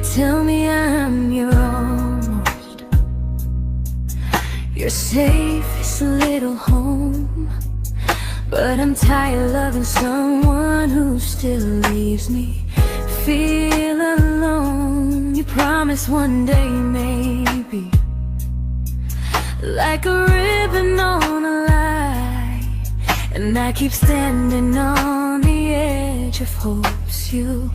tell me I'm your almost, your safest little home. But I'm tired loving someone who still leaves me feel alone. You promise one day maybe, like a ribbon on a line, and I keep standing on the edge of hopes you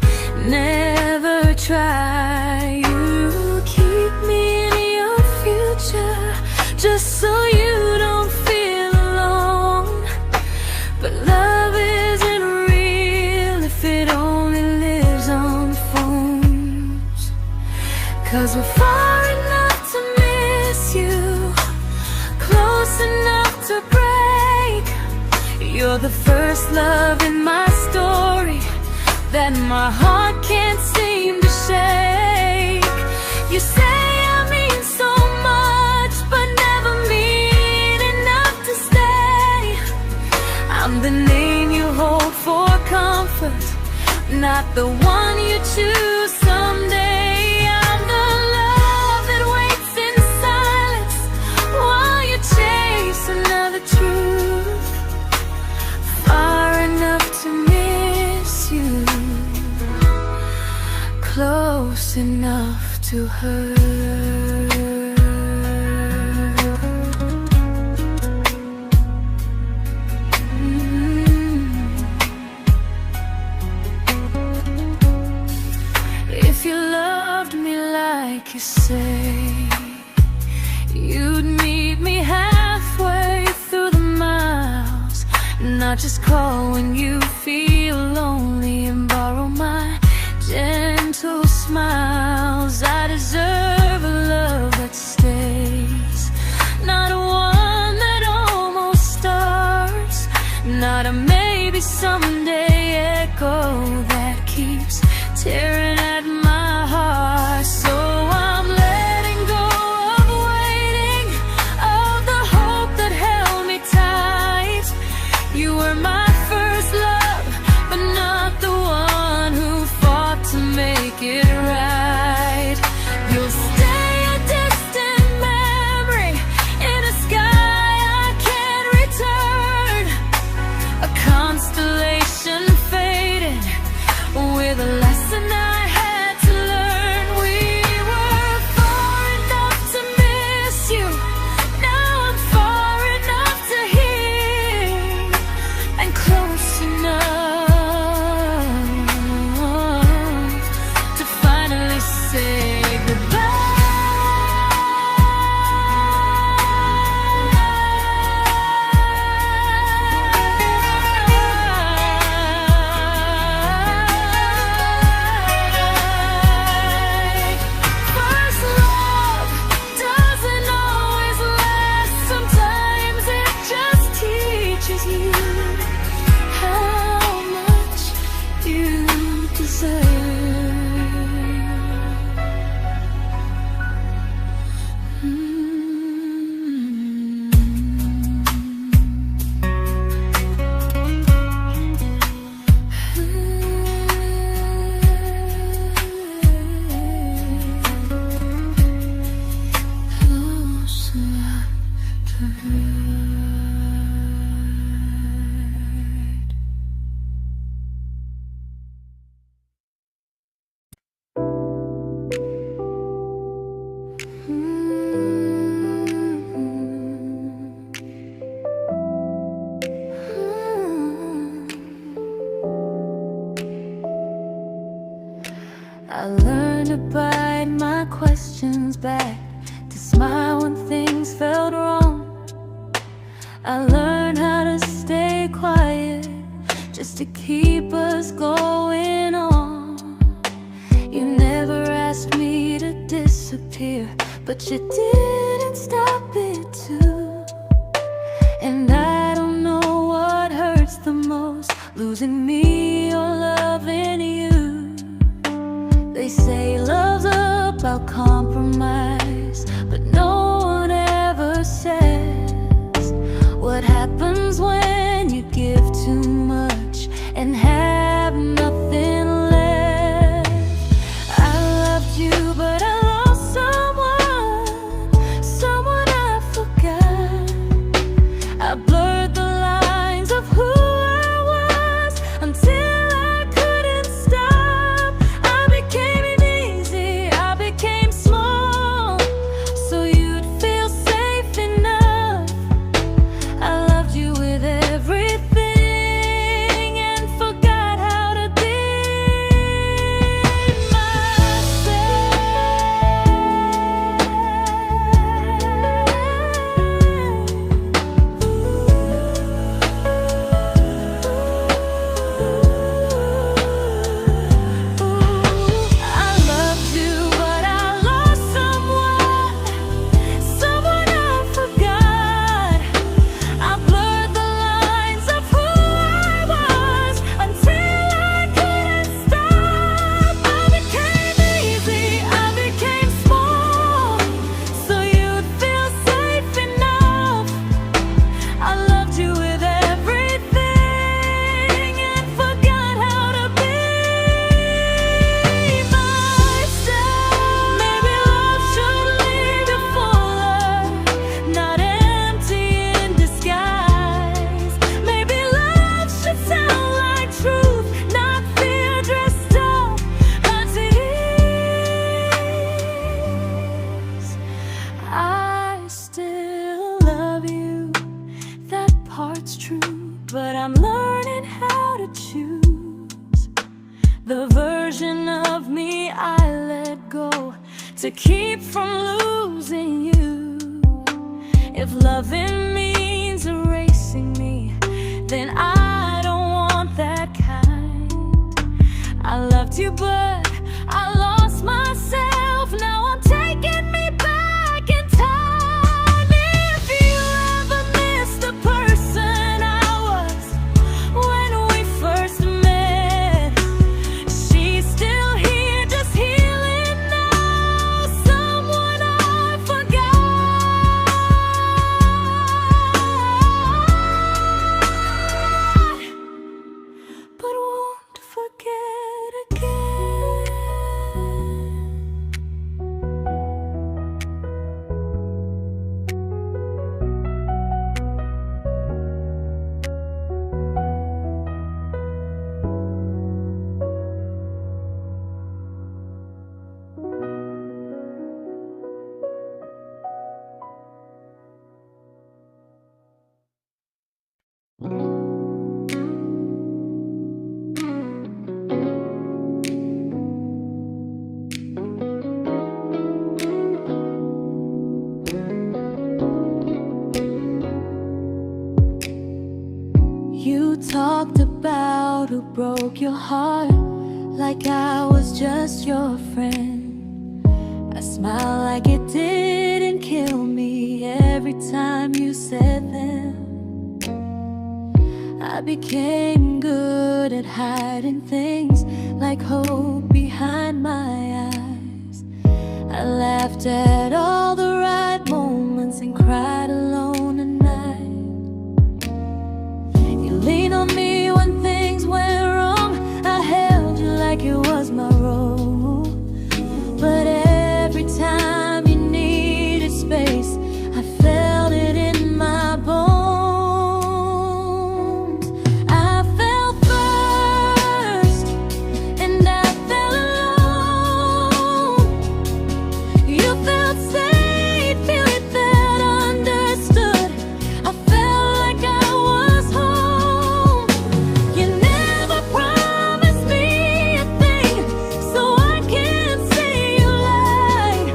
never try. You keep me in your future just so you don't feel alone. But love isn't real if it only lives on phones. 'Cause we're far enough to miss you, close enough to break. You're the first love in my story that my heart can't seem to shake. You say I mean so much, but never mean enough to stay. I'm the name you hold for comfort, not the one you choose someday. I'm the love that waits in silence while you chase another truth. Far enough to miss you, close enough to hurt. If you loved me like you say, you'd meet me halfway through the miles, not just call when you feel lonely and borrow my gentle smiles. I deserve a love that stays, not a one that almost starts, not a maybe someday echo that keeps tearing at my heart. So I'm letting go of waiting, of the hope that held me tight. You were my first love, but not the one who fought to make it right. You'll stay a distant memory in a sky I can't return, a constellation faded with a lesson I had to learn. We were far enough to miss you, now I'm far enough to hear, and close enough to finally say goodbye. First love doesn't always last, sometimes it just teaches you how much you deserve. Close enough to hurt. I learned to bite my questions back, to smile when things felt wrong. I learned how to stay quiet just to keep us going on. You never asked me to disappear, but you didn't stop it too. And I don't know what hurts the most, losing me or loving you. They say love's about compromise, but no one ever says what happens when you give too much and have nothing left. I loved you to keep from losing you. If loving means erasing me, then I don't want that kind. I loved you, but I lost myself. Now I'm taking me back in time. If you ever miss the person I was when we first met, she's still here, just healing now. Someone I forgot, but won't forget again. You talked about who broke your heart, like I was just your friend. I smiled like it didn't kill me every time you said them. I became good at hiding things like hope behind my eyes. I laughed at all the right moments and cried alone at night. You leaned on me when things went wrong. I held you like it was my role. But every time you needed space, I felt it in my bones. I fell first, and I fell alone. You felt safe, you felt understood. I felt like I was home. You never promised me a thing, so I can't say you lied.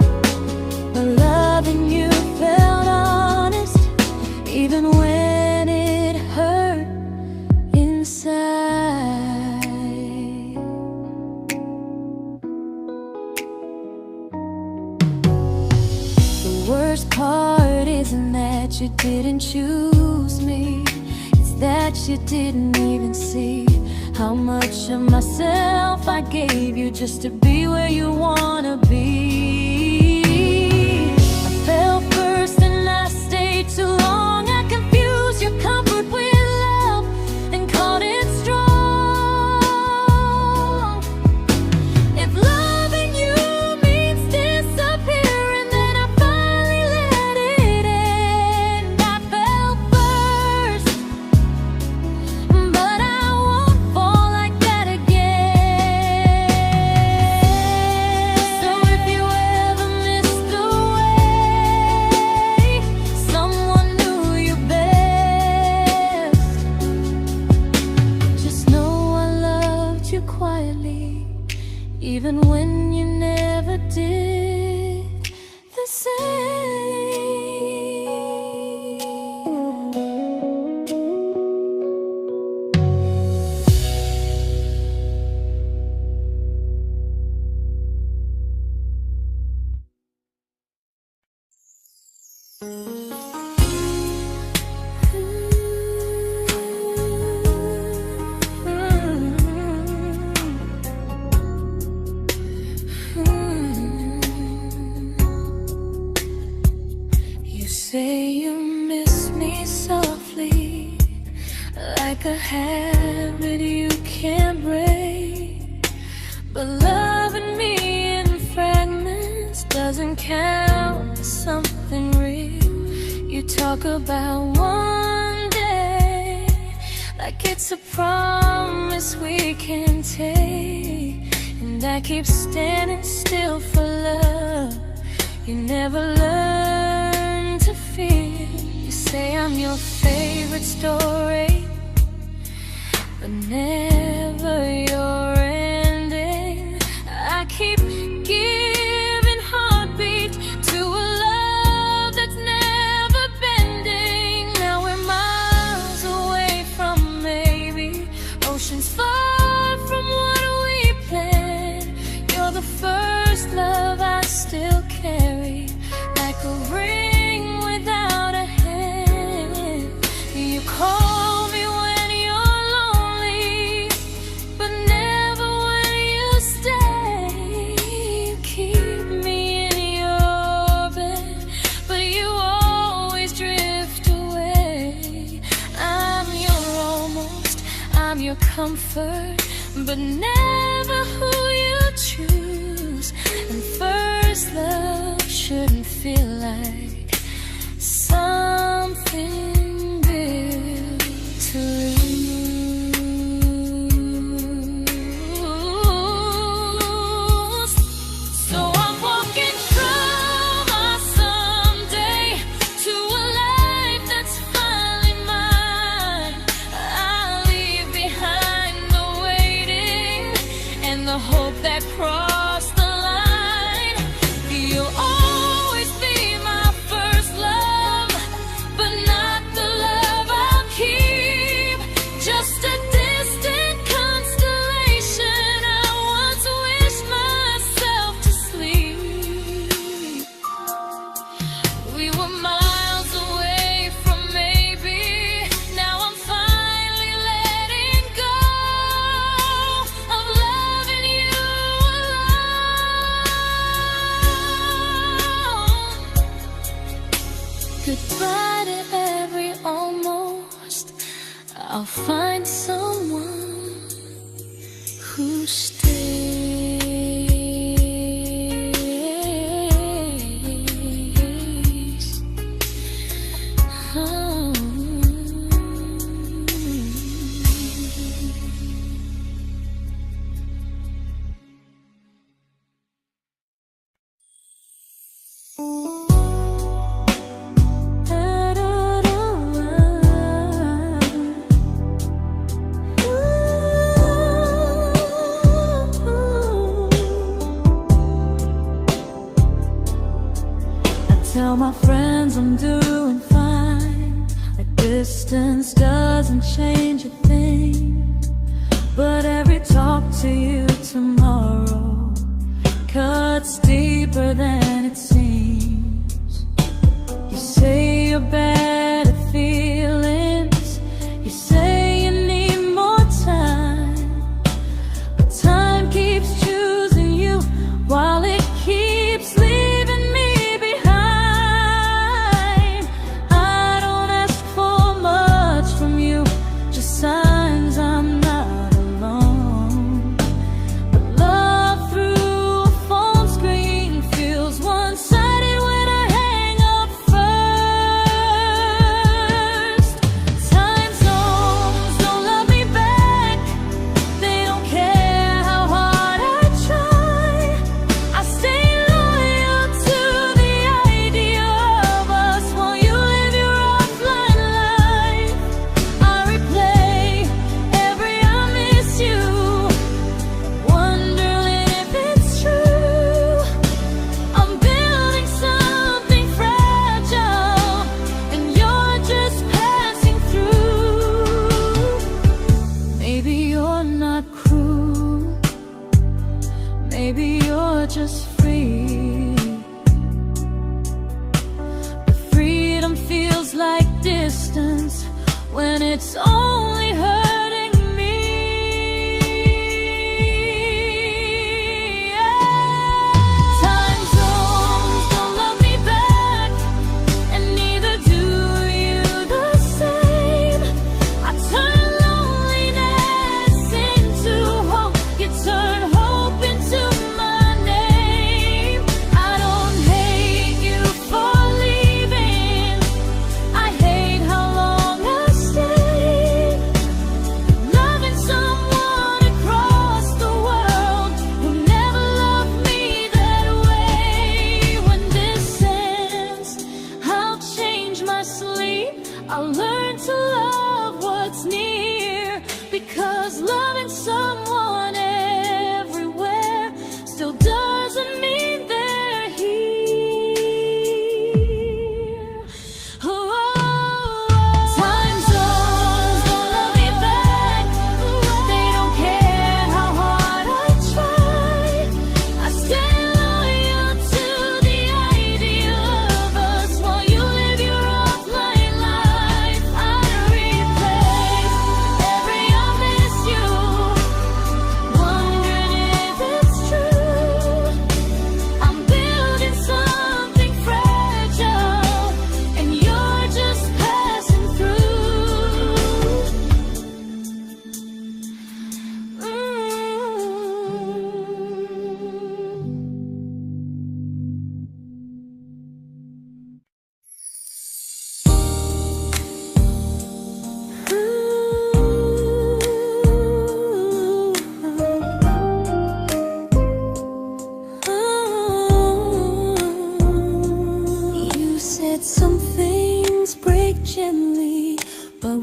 But loving you felt honest, even when it hurt inside. The worst part isn't that you didn't choose me, it's that you didn't even see how much of myself I gave you just to be where you wanna be. I fell first and I stayed too long. I confused your comfort with love and called it strong. If loving you means disappearing, then I finally let it end. I fell first, but I won't fall like that again. So if you ever missed the way someone knew you best, just know I loved you quietly, even when you never did the same. You say you miss me softly, like a habit you can't break. But loving me in fragments doesn't count as something real. You talk about one day like it's a promise we can take, and I keep standing still for love. You never learn to feel. You say I'm your favorite story, but never your ending. I keep giving heart a ring without a hand. You call me when you're lonely, but never when you stay. You keep me in your bed, but you always drift away. I'm your almost, I'm your comfort, but never who you choose. And first love shouldn't feel like something built to lose. So I'm walking from our someday to a life that's finally mine. I'll leave behind the waiting and the hope that crossed the line. You'll always be my first love, but not the love I'll keep. Just a distant constellation I once wished myself to sleep. We were miles away from maybe. Now I'm finally letting go of loving you alone. Goodbye to every almost. I'll find someone who stays. Oh. Tell my friends I'm doing fine, like distance doesn't change a thing. But every talk to you tomorrow cuts deeper than it seems. You say you're bad at feelings, you say you need more time, but time keeps choosing you while it keeps leaving me behind. I don't ask for much from you, just signs I'm not alone. But love through a phone screen feels one-sided when I hang up first. Time zones don't love me back, they don't care how hard I try. I stay loyal to the idea of us while you live your offline life. I replay every I miss you, wondering if it's true. I'm building something fragile, and you're just passing through. Maybe you're not cruel, maybe you're just free. But freedom feels like distance when it's only hurting me. Time zones don't love me back, and neither do you the same. I turn loneliness into hope, you turn hope into my name. I don't hate you for leaving, I hate how long I stayed.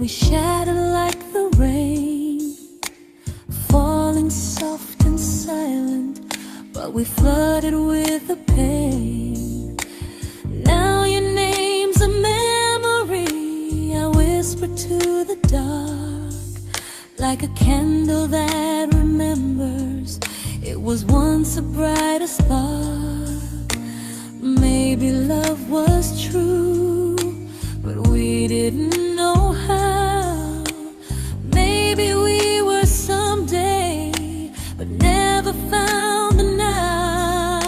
we shattered like the rain, falling soft and silent, but we flooded with the pain. Now your name's a memory I whisper to the dark, like a candle that remembers it was once a brighter spark. Maybe love was true, but we didn't know how. Maybe we were someday, but never found the now.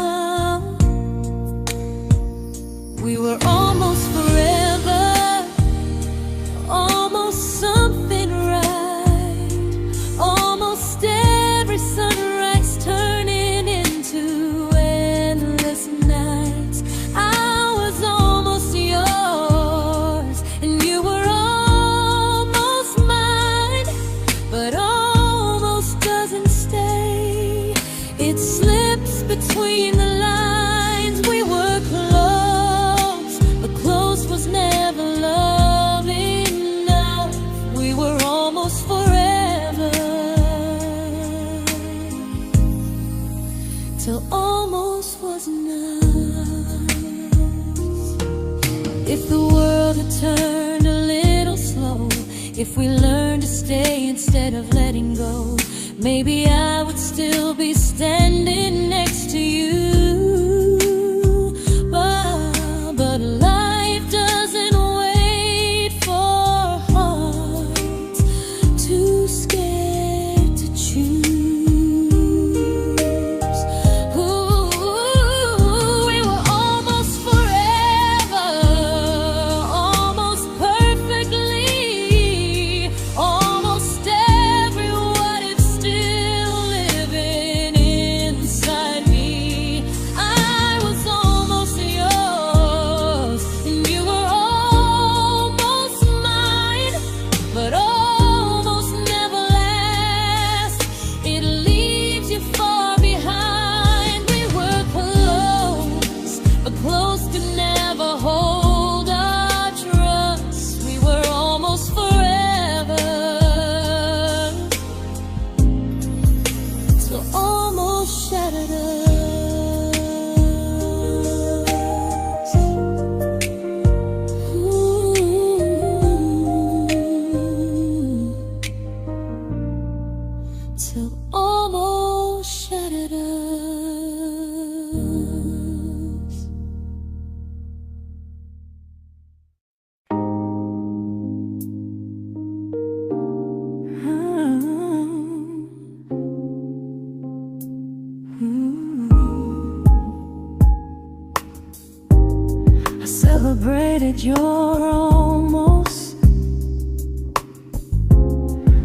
We were almost forever, almost something right, almost every sunrise turning into endless nights. I was almost yours, and you were almost mine, but almost doesn't stay. It slips between the lines. We were close, but close was never love enough. We were almost forever, till almost was enough. If the world had turned a little slow, if we learned to stay instead of letting go, maybe I would still be standing next to you. But life doesn't wait for hearts too scared to choose. Ooh, we were almost forever, almost perfectly, almost every what if still living inside me. I was almost yours, and you were almost mine, but almost never lasts. It leaves you far behind. We were close, but close could never hold our trust. We were almost forever, till almost shattered us. Ooh. Till almost shattered us. I celebrated your almost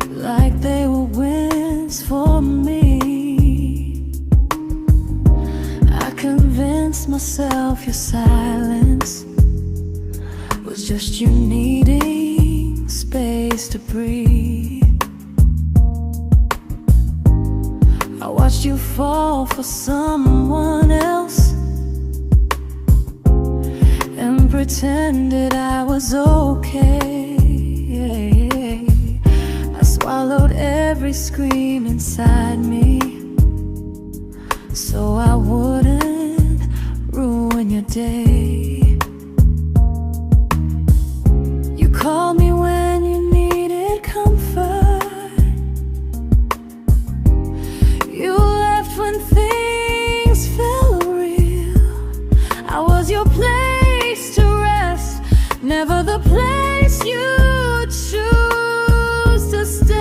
like they were wins for me. I convinced myself your silence was just you needing space to breathe. I watched you fall for someone else and pretended I was okay. I swallowed every scream inside me so I wouldn't ruin your day. You called me when you needed comfort. You left when things felt real. I was your place to rest, never the place you choose to stay.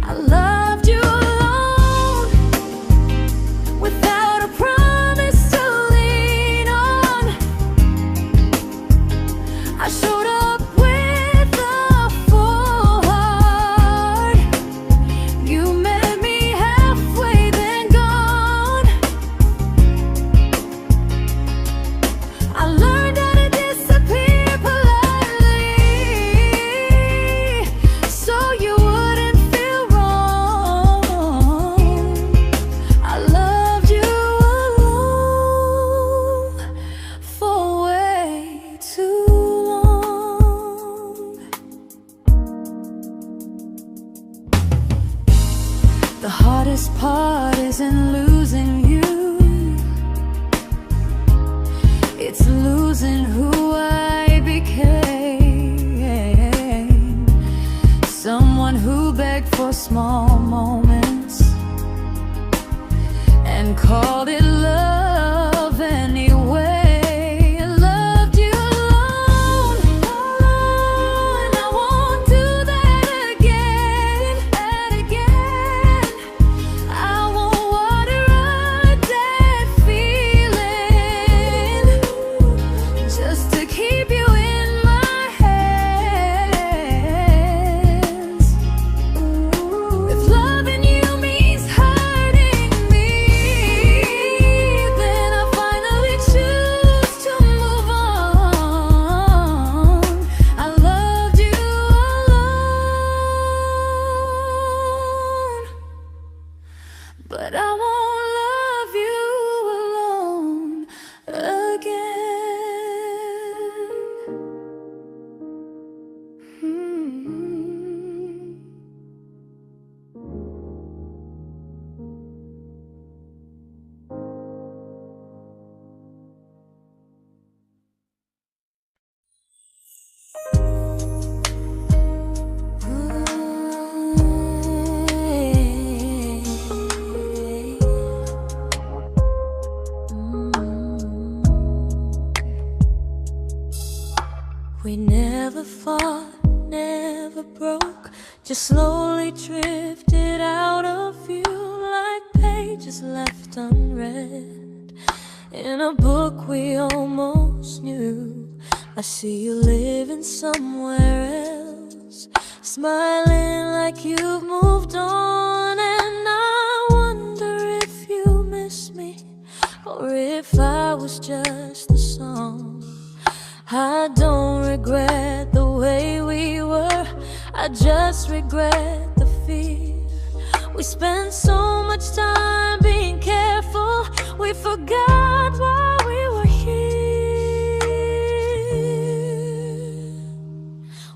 I loved you alone, without a promise. heart isn't losing you, it's losing who I became. Someone who begged for small moments and called it love anyway. Loved you alone, alone. I won't do that again and again. I won't water a dead feeling just to keep you in my hands. If loving you means hurting me, then I finally choose to move on. I loved you alone, but I won't love you alone again. We never fought, never broke, just slowly drifted out of view like pages left unread in a book we almost knew. I see you living somewhere else, smiling like you've moved on, and I wonder if you miss me or if I was just a song. I don't regret the way we were, I just regret the fear. We spent so much time being careful, we forgot why we were here.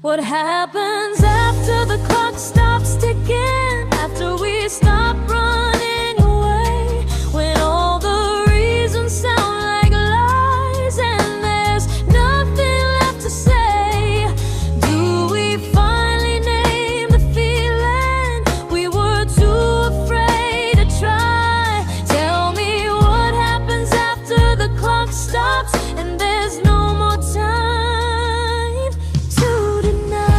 What happens after the clock stops ticking, after we stop running away, when all the reasons sound like lies and there's nothing left to say? Do we finally name the feeling we were too afraid to try? Tell me what happens after the clock stops and there's no more time to deny.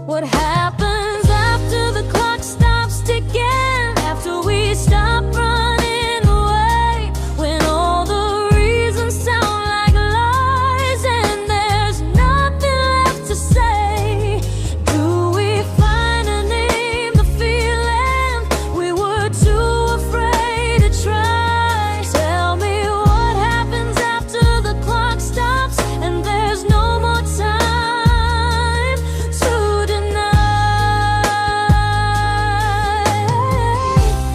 What happens after the clock stops ticking, after we stop running away, when all the reasons sound like lies and there's nothing left to say? Do we finally name the feeling we were too afraid to try? Tell me what happens after the clock stops and there's no more time to deny.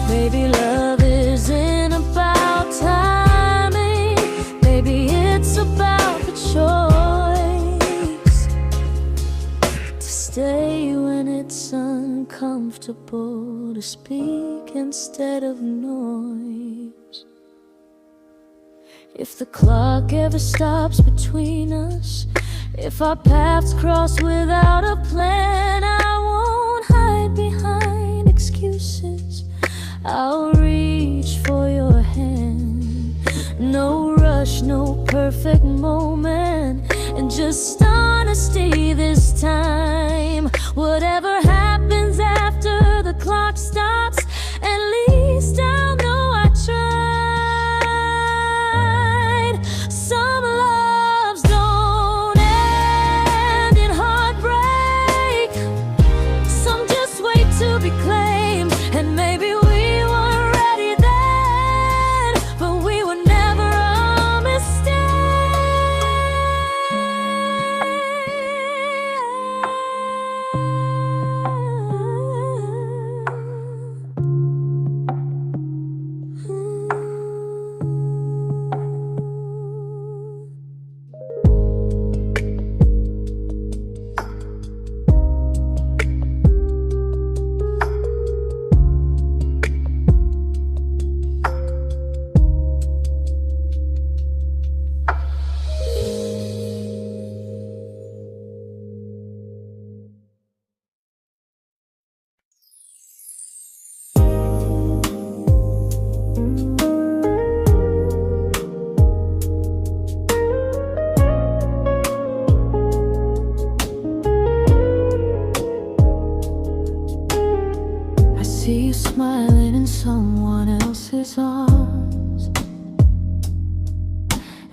Maybe love isn't about timing, maybe it's about the choice to stay when it's uncomfortable, to speak instead of noise. If the clock ever stops between us, if our paths cross without a plan, I won't hide behind excuses, I'll reach for your hand. No rush, no perfect moment, and just honesty this time. Whatever happens after the clock stops, at least I'll know I tried. Some loves don't end in heartbreak, some just wait to be claimed, and maybe we weren't ready then, but we were never a mistake.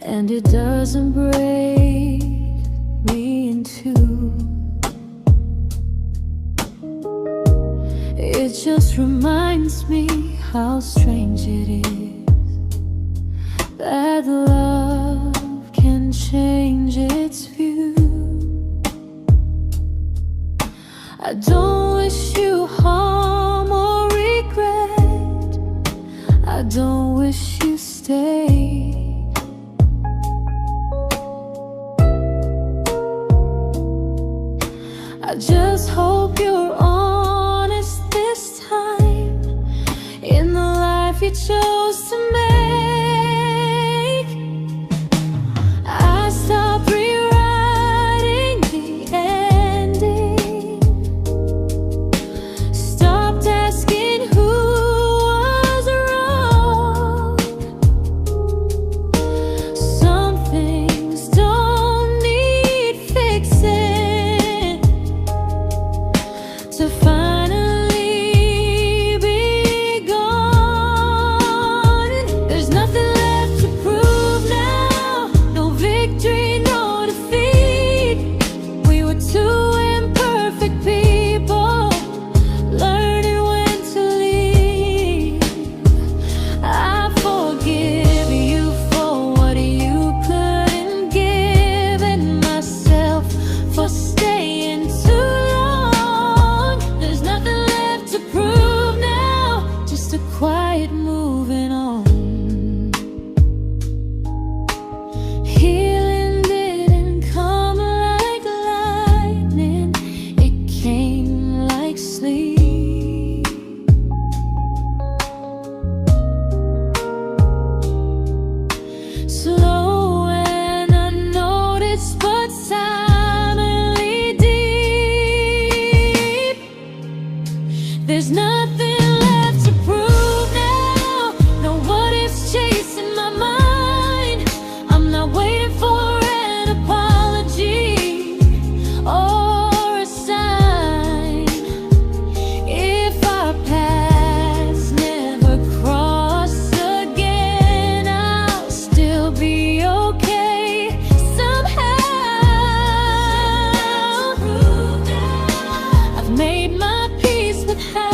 and it doesn't break me in two. It just reminds me how strange it is that love can change its view. I don't wish you harm or regret. I don't wish you stayed. I just hope you're honest this time in the life you chose to make. I stopped rewriting the ending, stopped asking who was wrong. Some things don't need fixing to finally be gone. There's nothing left to prove now, no victory, no defeat. We were two imperfect people, learning when to leave. I forgive you for what you couldn't give, and myself for staying too long. There's nothing left to prove now, just a quiet moving on. Healing didn't come like lightning, it came like sleep. Slow and unnoticed, but silently deep. There's nothing left to prove now, no what ifs chasing my mind. I'm not waiting for an apology or a sign. If our paths never cross again, I'll still be okay somehow. I've made my peace with how.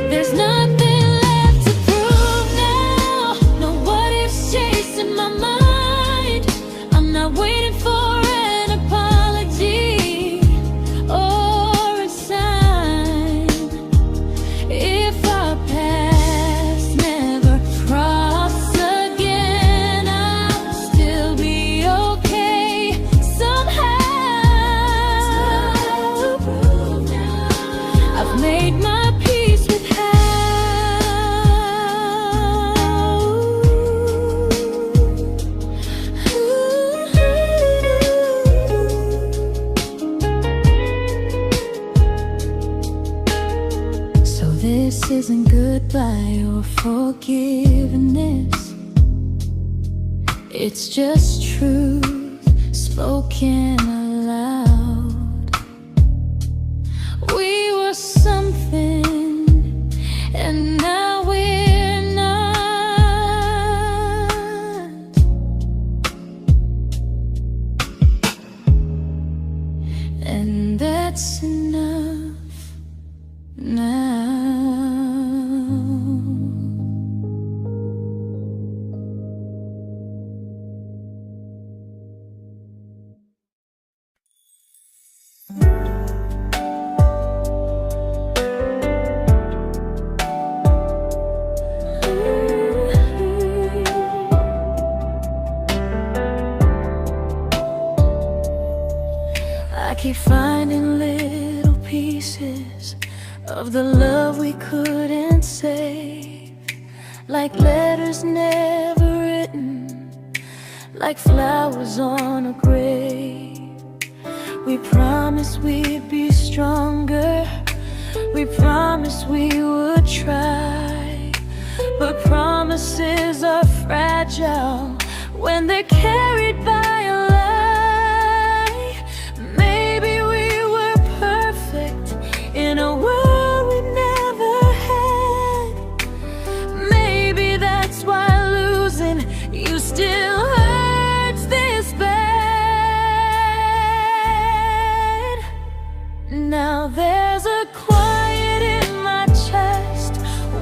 There's nothing left to prove now, no what ifs chasing my mind. I'm not waiting for an apology or a sign. If our paths never cross again, I'll still be okay somehow. I've made my peace with how. So this isn't goodbye or forgiveness, it's just truth spoken aloud. We were something, and now we're not. And that's enough now. I keep finding little pieces of the love we couldn't save, like letters never written, like flowers on a grave. We promised we'd be stronger, We promised we would try, but promises are fragile when they're carried by a lie. Maybe we were perfect in a world we never had. Maybe that's why losing you still hurts this bad. Now there's a quiet in my chest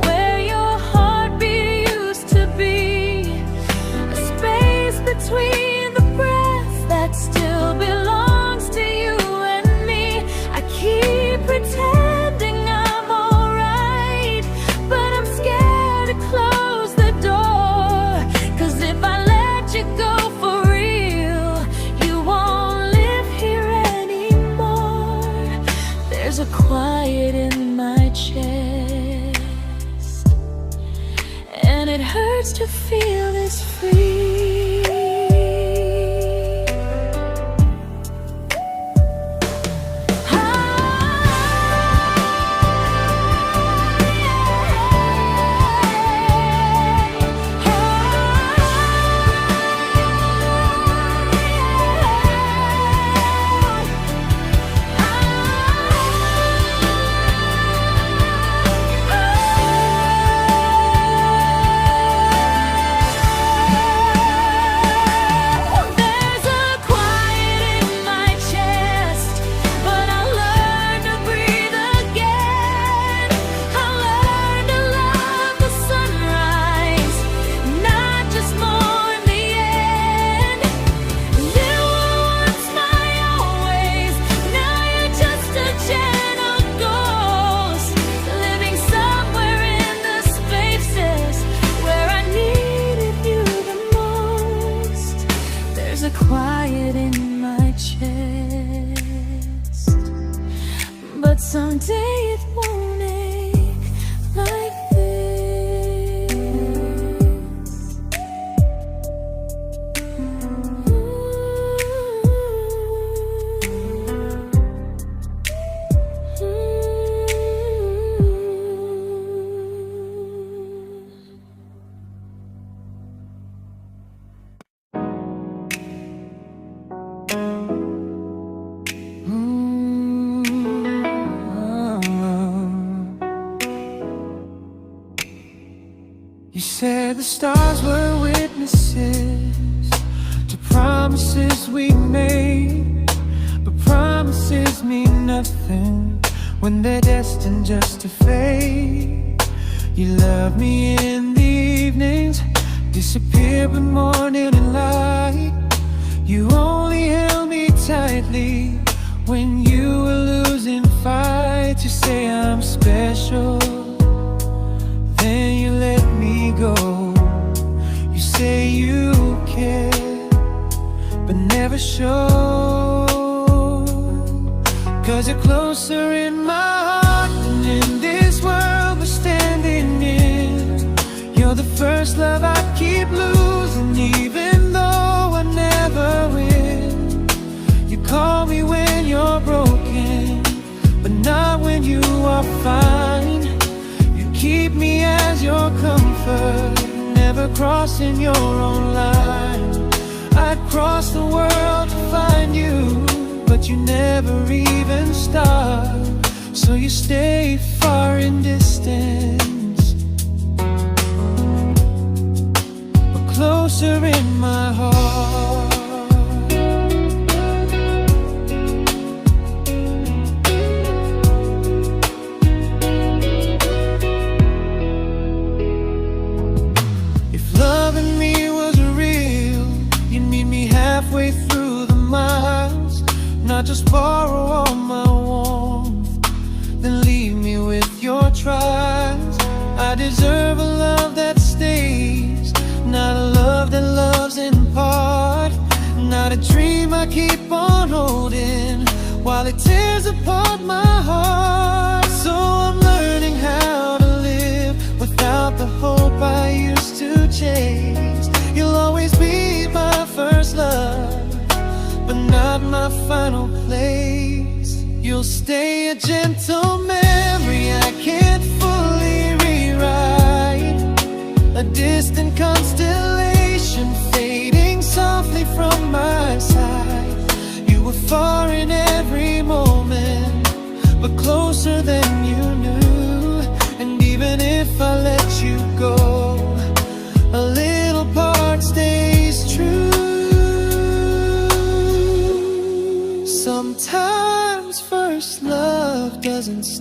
where your heartbeat used to be, a space between the breath that still belongs to you and me. I keep pretending I'm alright, but I'm scared to close the door, 'cause if I let you go for real, you won't live here anymore. There's a quiet in my chest, and it hurts to feel this free. Quiet in my chest, but someday it won't ache like this. You said the stars were witnesses to promises we made, but promises mean nothing when they're destined just to fade. You love me in the evenings, disappear when morning and light. You only held me tightly when you were losing fights. You say I'm special, then you let me go. You say you care, but never show, 'cause you're closer in my heart than in this world we're standing in. You're the first love I keep losing, even though I never win. You call me when you're broken, but not when you are fine. Keep me as your comfort, never crossing your own line. I'd cross the world to find you, but you never even start. So you stay far in distance, but closer in my heart. Halfway through the miles, not just borrow all my warmth, then leave me with your trials. I deserve a love that stays, not a love that loves in part, not a dream I keep on holding while it tears apart my heart. So I'm learning how to live without the hope I used to chase. You'll always be my first love, but not my final place. You'll stay a gentle memory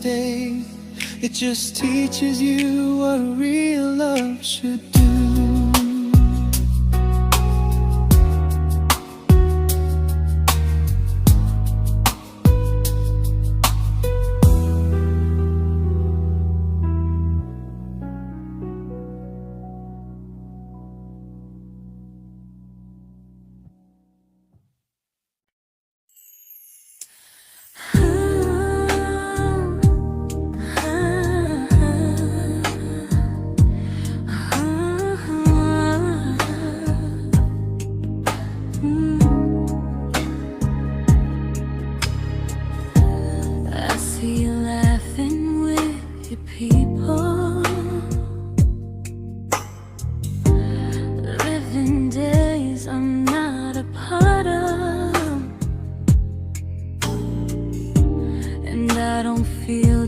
mistake. It just teaches you what real love should do.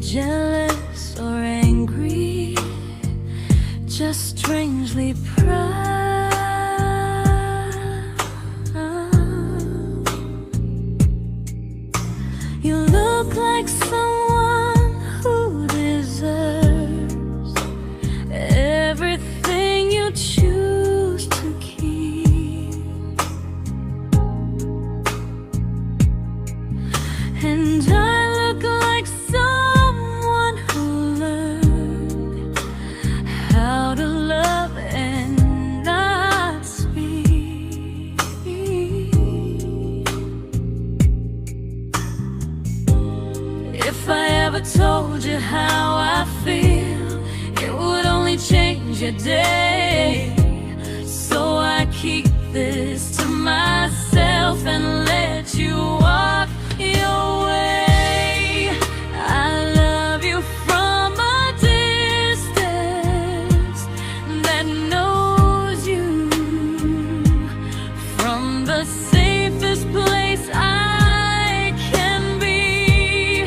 Jealous or angry, just strangely proud. You look like someone who deserves everything you choose to keep, and I look like someone who learned how to love and not speak. If I ever told you how I feel, it would only change your day. So I keep this to myself and let you walk your way. I love you from a distance that knows you, from the safest place I can be,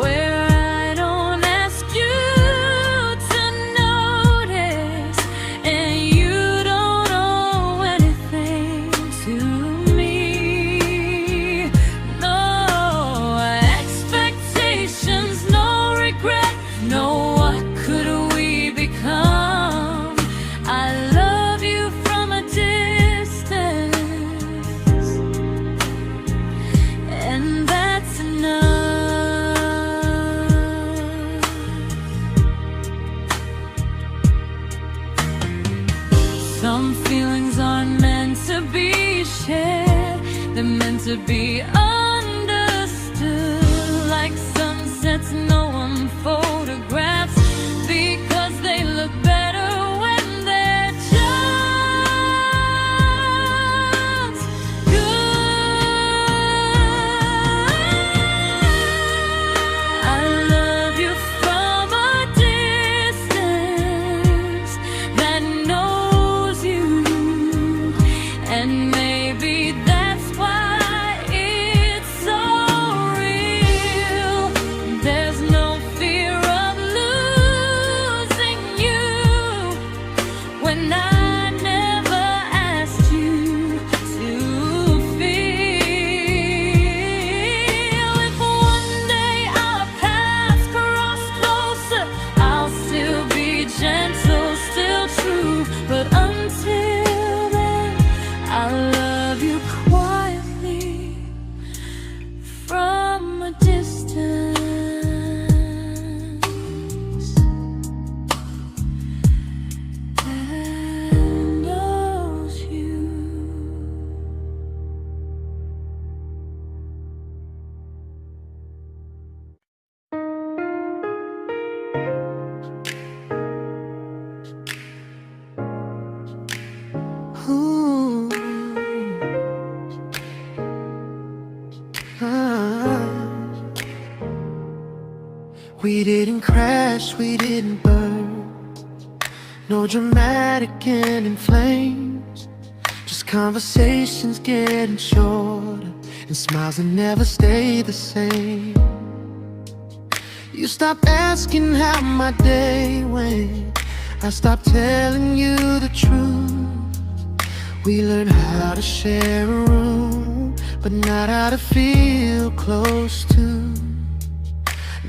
where I don't ask you to notice and you don't owe anything to me. No expectations, no regret, no what could we become. I love you from a distance, and that's enough. Some feelings aren't meant to be shared, they're meant to be understood, like sunsets no one photographs, because they look better when they're just good. I love you from a distance that knows you, and maybe that's why it's so real. There's no fear of losing you when I never asked you to feel. If one day our paths cross closer, I'll still be gentle, still true, but until then, I love you quietly from a distance that knows you. Ooh. Ah. We didn't crash, we didn't burn, no dramatic end in flames, just conversations getting shorter and smiles that never stay the same. You stopped asking how my day went, I stopped telling you the truth. We learned how to share a room, but not how to feel close to.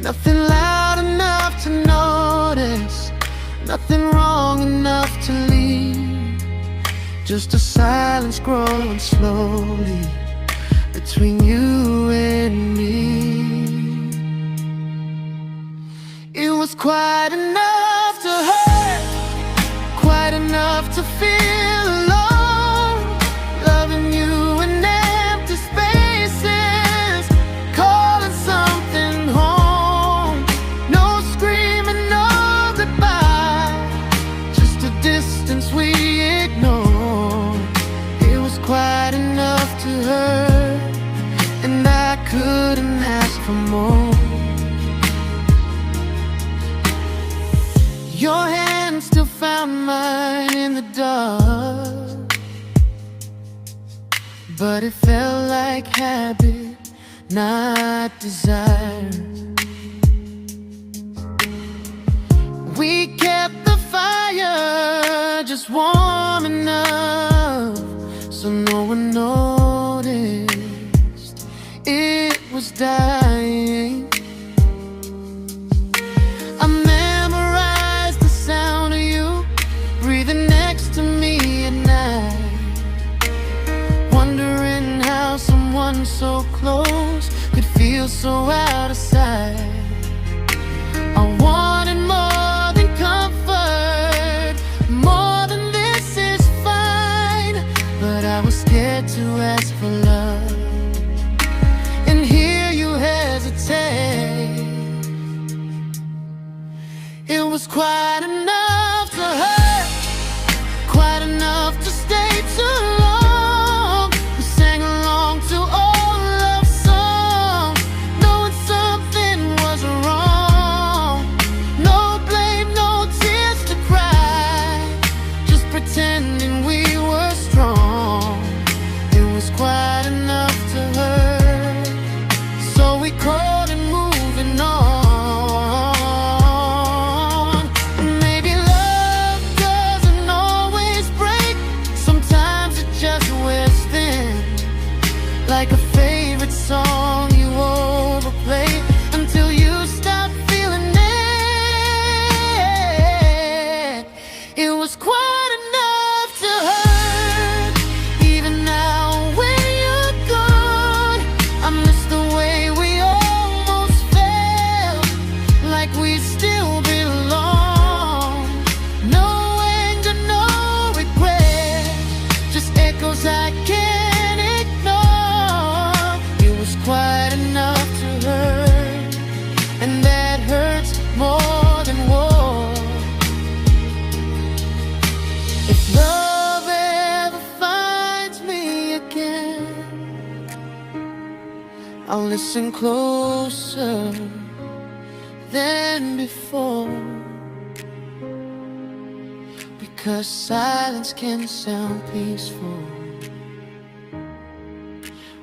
Nothing loud enough to notice, nothing wrong enough to leave. Just a silence growing slowly between you and me. It was quite enough to hurt, quite enough to feel alone. Loving you in empty spaces, calling something home. No screaming, no goodbye, just a distance we ignored. It was quite enough to hurt, and I couldn't ask for more. Your hand still found mine in the dark, but it felt like habit, not desire. We kept the fire just warm enough so no one noticed it was dying. I memorized the sound of you breathing next to me at night, wondering how someone so close could feel so out of sight. I wanted more than comfort, more than this is fine, but I was scared to ask for love and hear you hesitate. It was quite enough to hurt, quite enough to stay too long. We sang along to old love songs, knowing something was wrong. No blame, no tears to cry, just pretending we were strong. It was quite enough to hurt, so we called it moving on. Maybe love doesn't always break, sometimes it just wears thin, like a favorite song you overplay until you stop feeling it. It was quite enough to hurt, even now when you're gone. I miss the way we almost felt, like we still belong. No anger, no regret, just echoes I can't ignore. It was quite enough to hurt, and that hurts more than war. If love ever finds me again, I'll listen closer than before, because silence can sound peaceful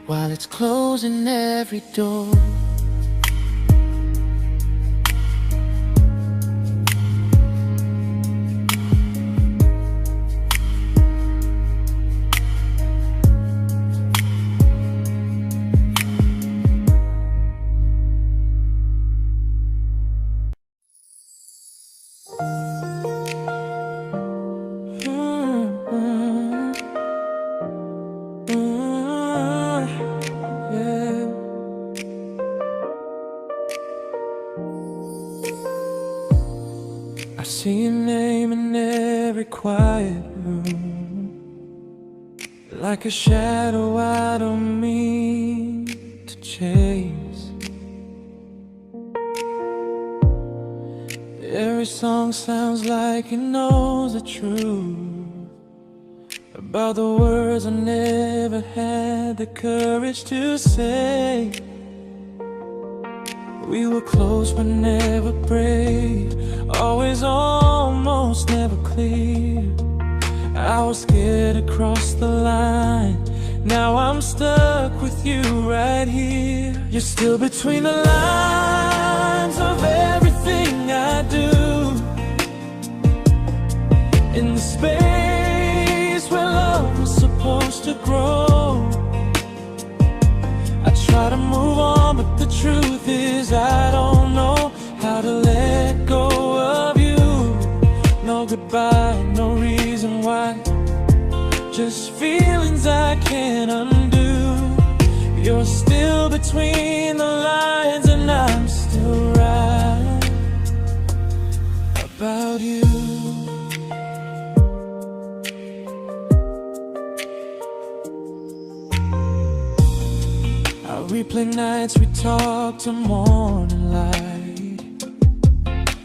while it's closing every door. I see your name in every quiet room, like a shadow I don't mean to chase. Every song sounds like it knows the truth about the words I never had the courage to say. We were close but never brave, always almost never clear. I was scared to cross the line, now I'm stuck with you right here. You're still between the lines of everything I do, in the space where love was supposed to grow. I try to move on, but the truth is I don't know about you. I replay nights we talk till morning light,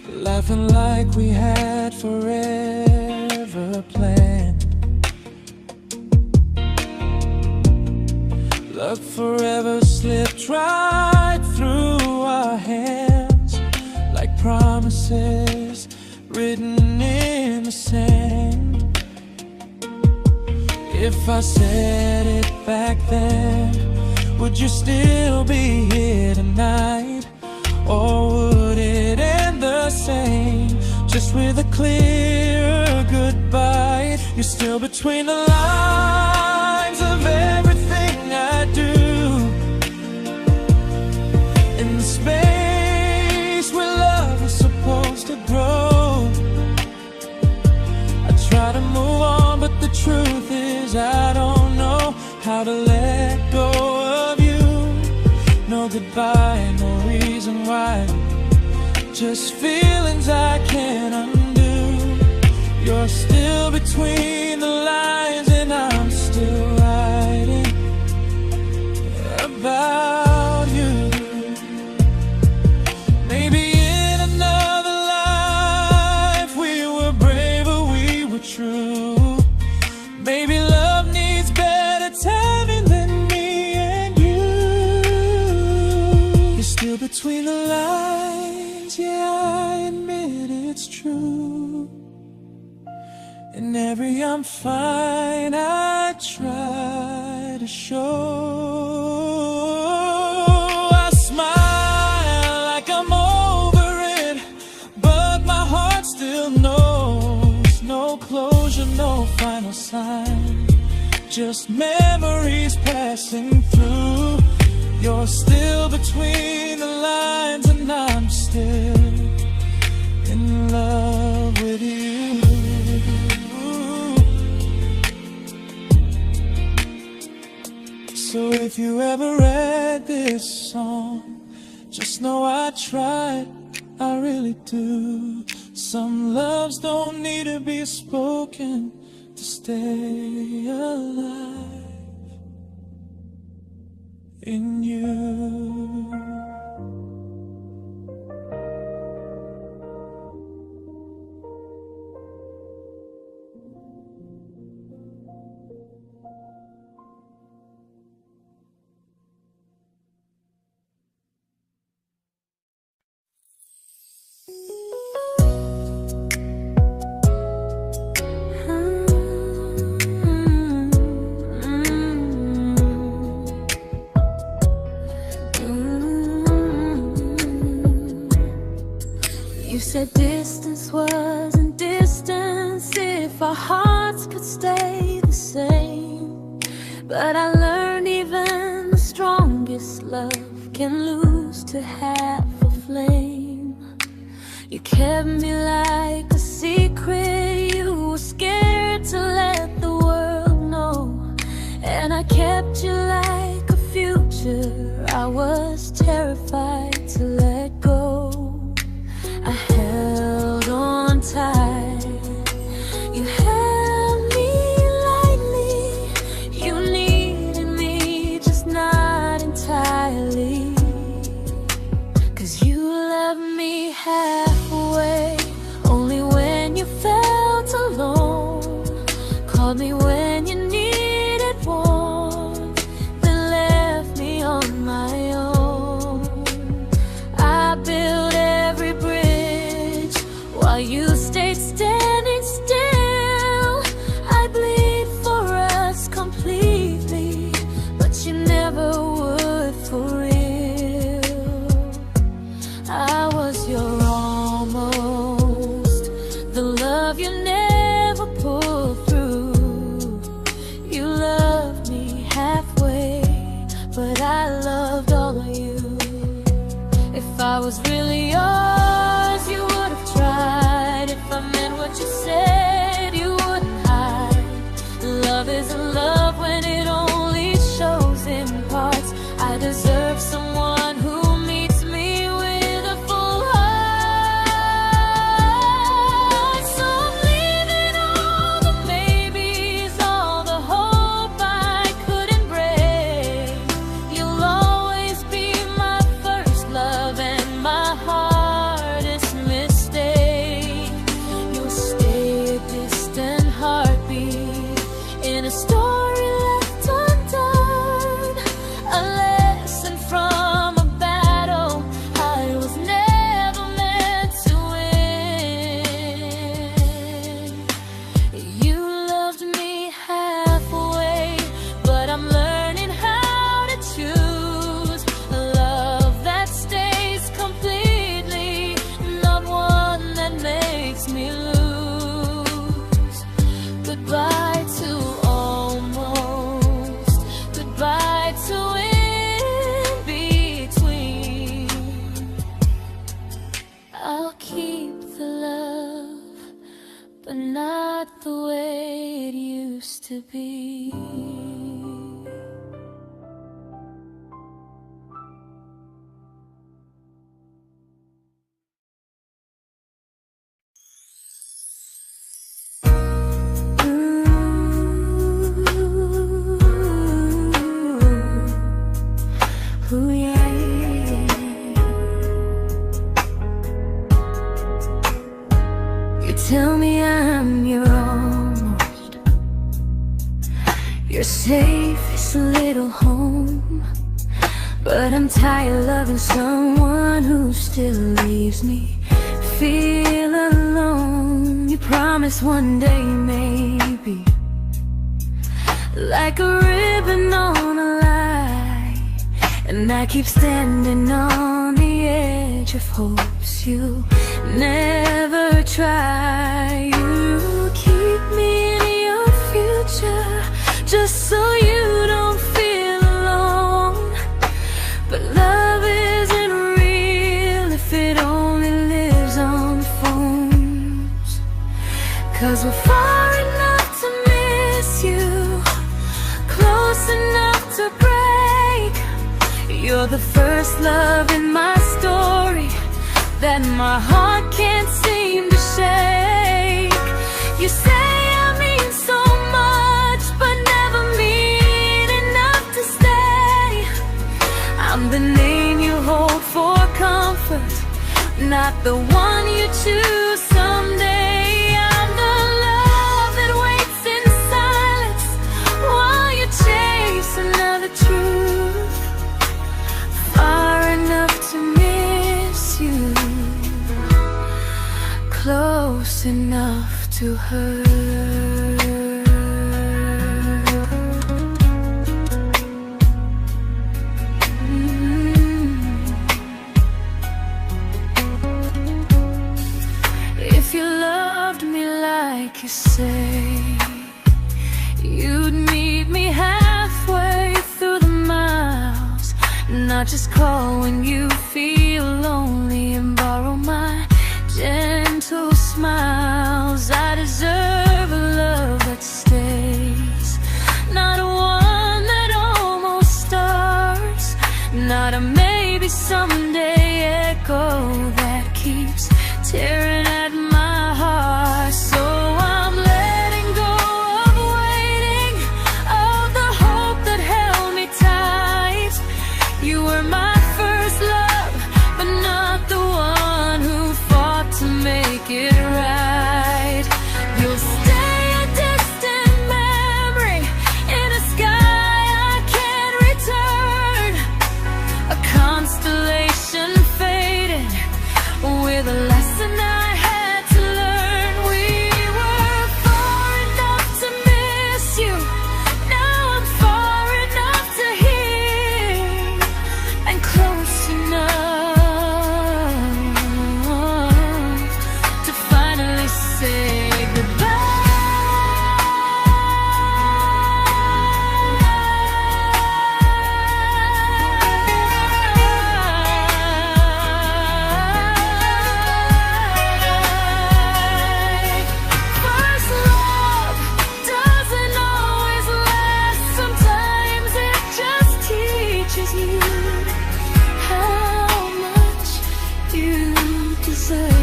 laughing like we had forever planned. Luck forever slipped right through our hands, like promises written in the sand. If I said it back then, would you still be here tonight? Or would it end the same, just with a clear goodbye? You're still between the lines of everything I do, in the space where love is supposed to grow. I try to move on, but the truth is I don't know how to let go of you. No goodbye, no reason why, just feelings I can't undo. You're still between the lines and I'm still writing about you. Maybe in another life we were braver, we were true. Maybe love needs better timing than me and you. You're still between the lines, yeah, I admit it's true. In every I'm fine I try to show. I smile like I'm over it, but my heart still knows. No closure, no final sign, just memories passing through. You're still between the lines and I'm still in love with you. So if you ever read this song, just know I tried, I really do. Some loves don't need to be spoken to stay alive in you. You said distance wasn't distance if our hearts could stay the same. But I learned even the strongest love can lose to half a flame. You kept me like a secret you were scared to let the world know. And I kept you like a future I was terrified to let go. I held on tight, you held me lightly. You needed me, just not entirely. 'Cause you loved me halfway, only when you felt alone. Called me when you needed warmth, then left me on my own. I built every bridge while you stayed standing still. I bleed for us completely, but you never would for real. I was your almost, the love you never pulled through. You loved me halfway, but I loved all of you. If I was really yours, you would have tried. If I meant what you said, you wouldn't hide. Love isn't love when it only shows in parts. I deserve someone who meets me with a full heart. but not the way it used to be. Ooh, yeah, yeah. You tell me I'm your almost, your safest little home, but I'm tired loving someone who still leaves me feel alone. You promise one day maybe, like a ribbon on a line, and I keep standing on the edge of hopes you'll never try. You keep me in your future just so you don't feel alone. But love isn't real if it only lives on phones. 'Cause we're far enough to miss you, close enough to break. You're the first love in my story that my heart can't seem to shake. You say I mean so much, but never mean enough to stay. I'm the name you hold for comfort, not the one you choose someday. I'm the love that waits in silence while you chase another truth. Far enough to miss you, close enough to hurt. If you loved me like you say, you'd meet me halfway through the miles, not just call when you feel lonely and borrow my gentle smiles. I deserve a love that stays, not one that almost starts, not a maybe someday echo that keeps tearing at my heart. So I'm letting go of waiting, of the hope that held me tight. You were my first love, but not the one who fought to make it right. You'll stay a distant memory in a sky I can't return, a constellation fading with a lesson I had to learn. We were far enough to miss you, now I'm far enough to hear, and close enough to finally say first love doesn't always last. Sometimes it just teaches you how much you deserve.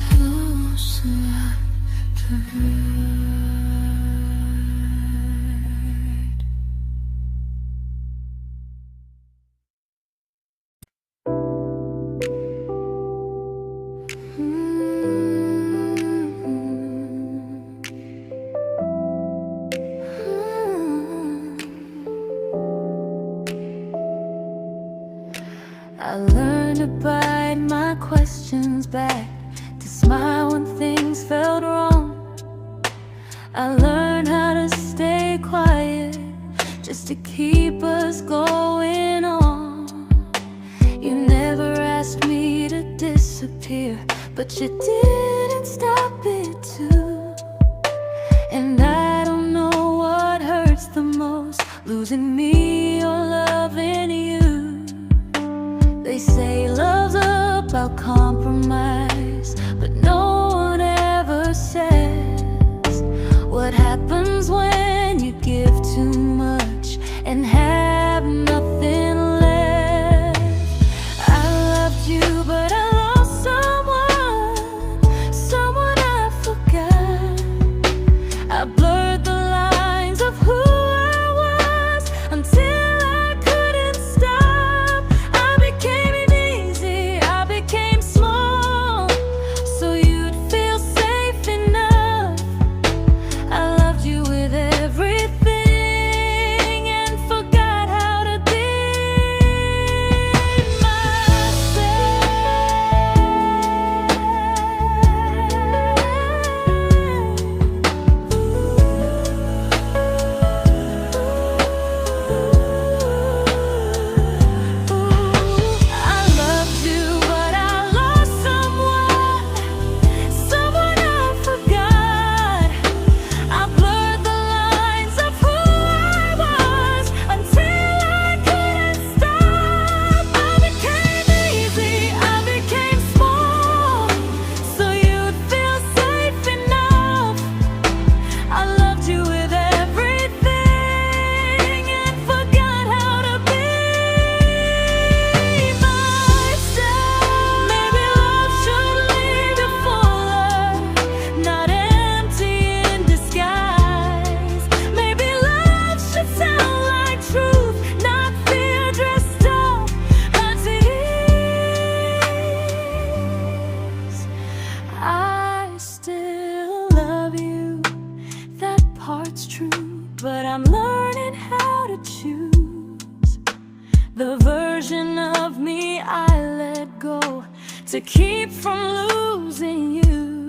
Close enough to hurt. I learned to bite my questions back, to smile when things felt wrong. I learned how to stay quiet just to keep us going on. You never asked me to disappear, but you didn't stop it too. And I don't know what hurts the most, losing me or loving you. They say love's about compromise, but no one ever says what happens when you give too much and have nothing left. I loved you, but I lost someone I forgot. I blurred the lines of who I was until I couldn't stop. I became easy, I became small, so you'd feel safe enough. I loved you with everything and forgot how to be but I'm learning how to choose the version of me I let go to keep from losing you.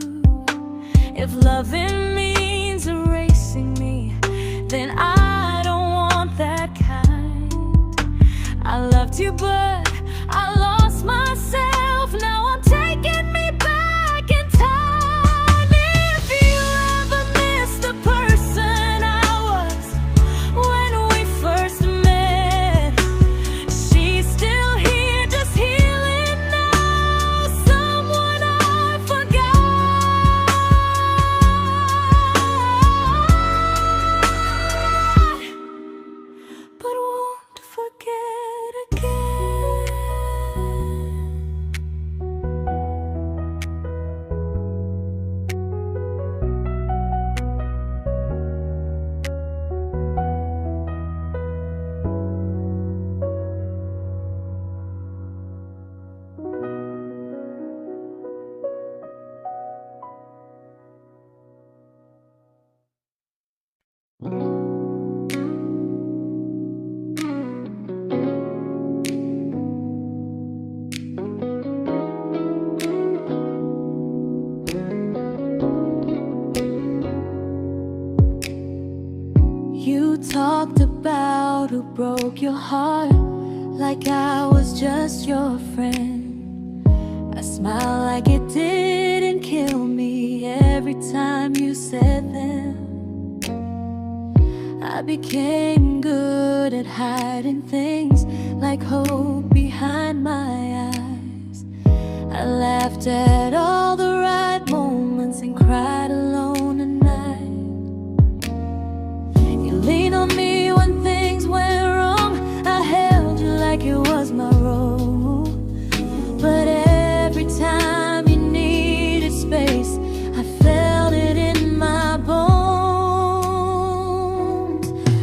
If loving means erasing me, then I don't want that kind. I loved you, but I lost myself. Now I'm taking me back in time. If you ever missed the person I was when we first met, she's still here, just healing now. Someone I forgot, but won't forget again. You talked about who broke your heart, like I was just your friend. I smile like it didn't kill me every time you said them. I became good at hiding things like hope behind my eyes. I laughed at all the right moments and cried alone at night. You leaned on me when things went wrong. I held you like it was my role. But every time you needed space, I felt it in my bones.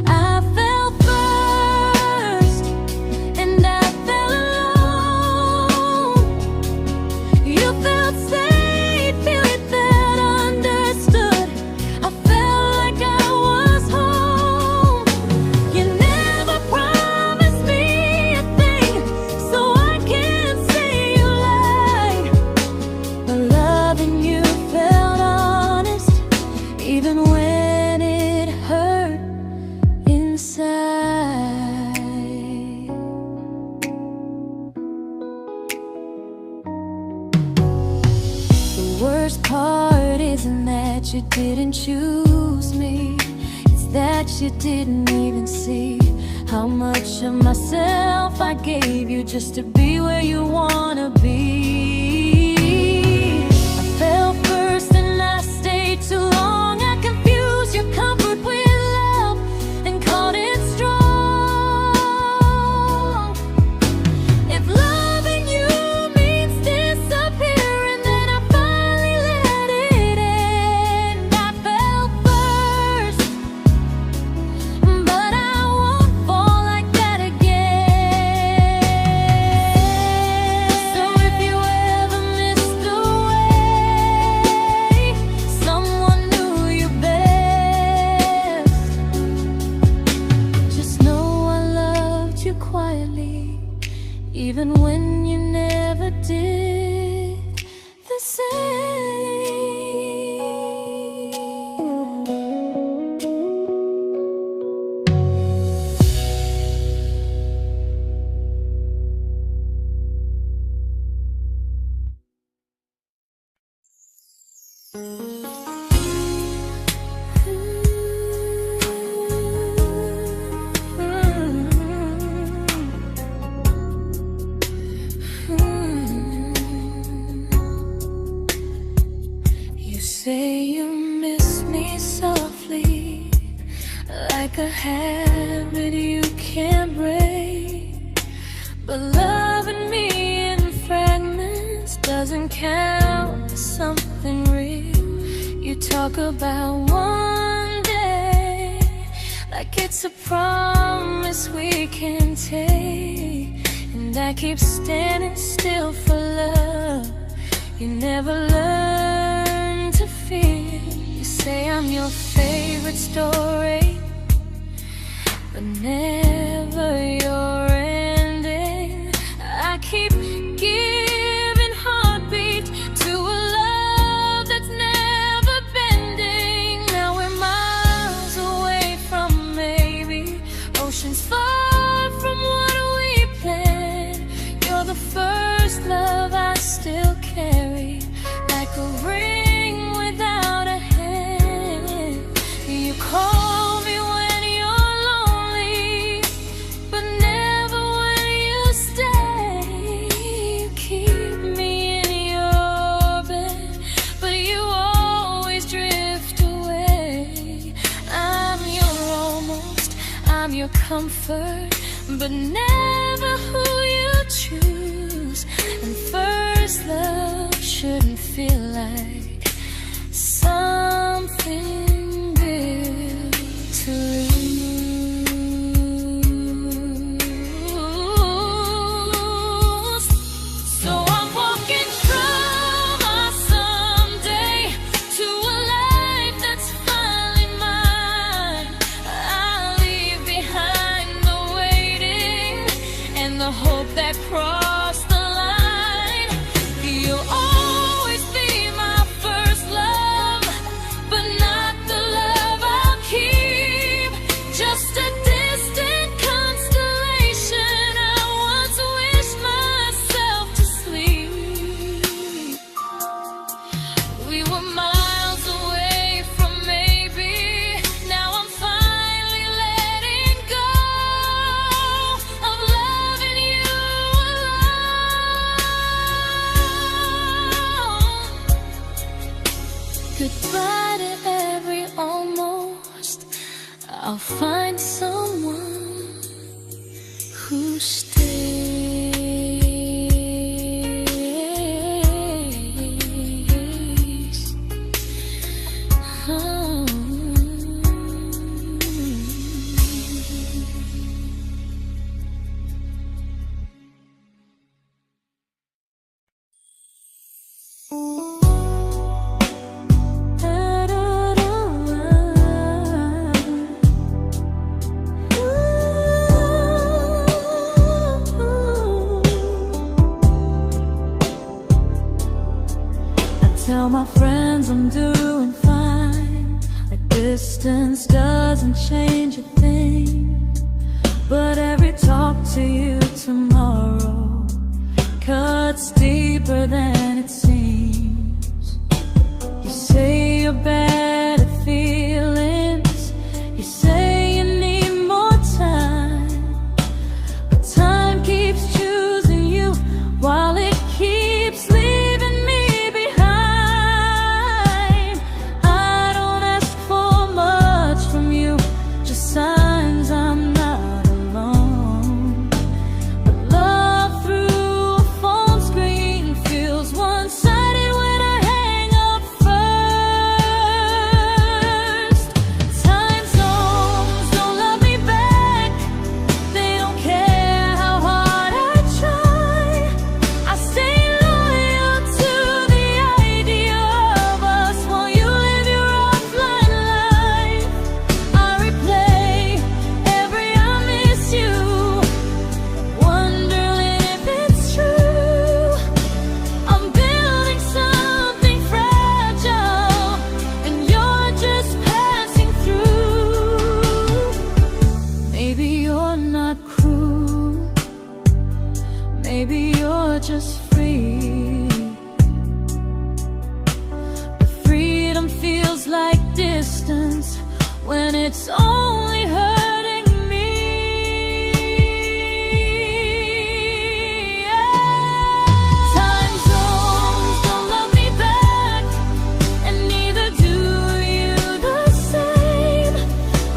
I fell first, and I fell alone. You felt safe. worst part isn't that you didn't choose me, it's that you didn't even see how much of myself I gave you just to be where you wanna be. I fell first and I stayed too long. I confused your comfort with love and called it strong. If loving you means disappearing, then I finally let it end. I fell first, but I won't fall like that again. So if you ever missed the way someone knew you best, just know I loved you quietly, even when you never did the same. You say you miss me softly, like a habit you can't break. But loving me in fragments doesn't count as something real. You talk about one day like it's a promise we can take, and I keep standing still for love. You never learn to feel. You say I'm your favorite story, but never your ending. I keep giving heartbeat to a love that's never bending. Now we're miles away from maybe oceans far from what we planned. You're the first love I still carry, like a ring without a hand. You call me when you're lonely, but never when you stay. You keep me in your bed, but you always drift away. I'm your almost, I'm your comfort, but never who you choose. And first love shouldn't feel like something built to lose. So I'm walking from my someday to a life that's finally mine. I'll leave behind the waiting and the hope that crossed the line. You'll always be my first love, but not the love I'll keep. Just a distant constellation I once wished myself to sleep. We were miles away from maybe. Now I'm finally letting go of loving you alone. Goodbye to every almost. I'll find someone who stays. Oh. Tell my friends I'm doing fine, like distance doesn't change a thing. But every talk to you tomorrow cuts deeper than it seems. your better feelings. You say you need more time, but time keeps choosing you while it keeps leaving me behind. I don't ask for much from you, just signs I'm not alone. But love through a phone screen feels one-sided when I hang up first. Time zones don't love me back, they don't care how hard I try. I stay loyal to the idea of us while you live your offline life. I replay every I miss you, wondering if it's true. I'm building something fragile, and you're just passing through. Maybe you're not cruel, maybe you're just free. But freedom feels like distance when it's only hurting me. Time zones don't love me back, and neither do you the same.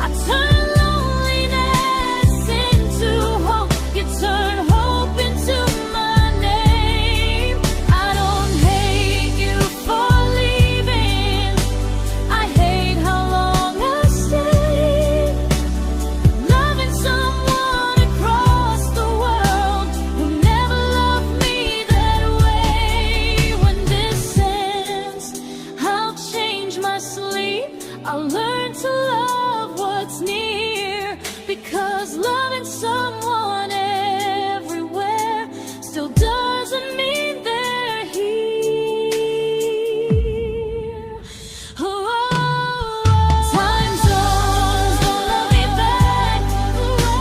I turn loneliness into hope, you turn hope into my name. I don't hate you for leaving, I hate how long I stayed. Loving someone across the world who never loved me that way. When this ends, I'll change my sleep, I'll learn to love what's near, because loving someone everywhere still doesn't mean they're here. Time zones don't love me back,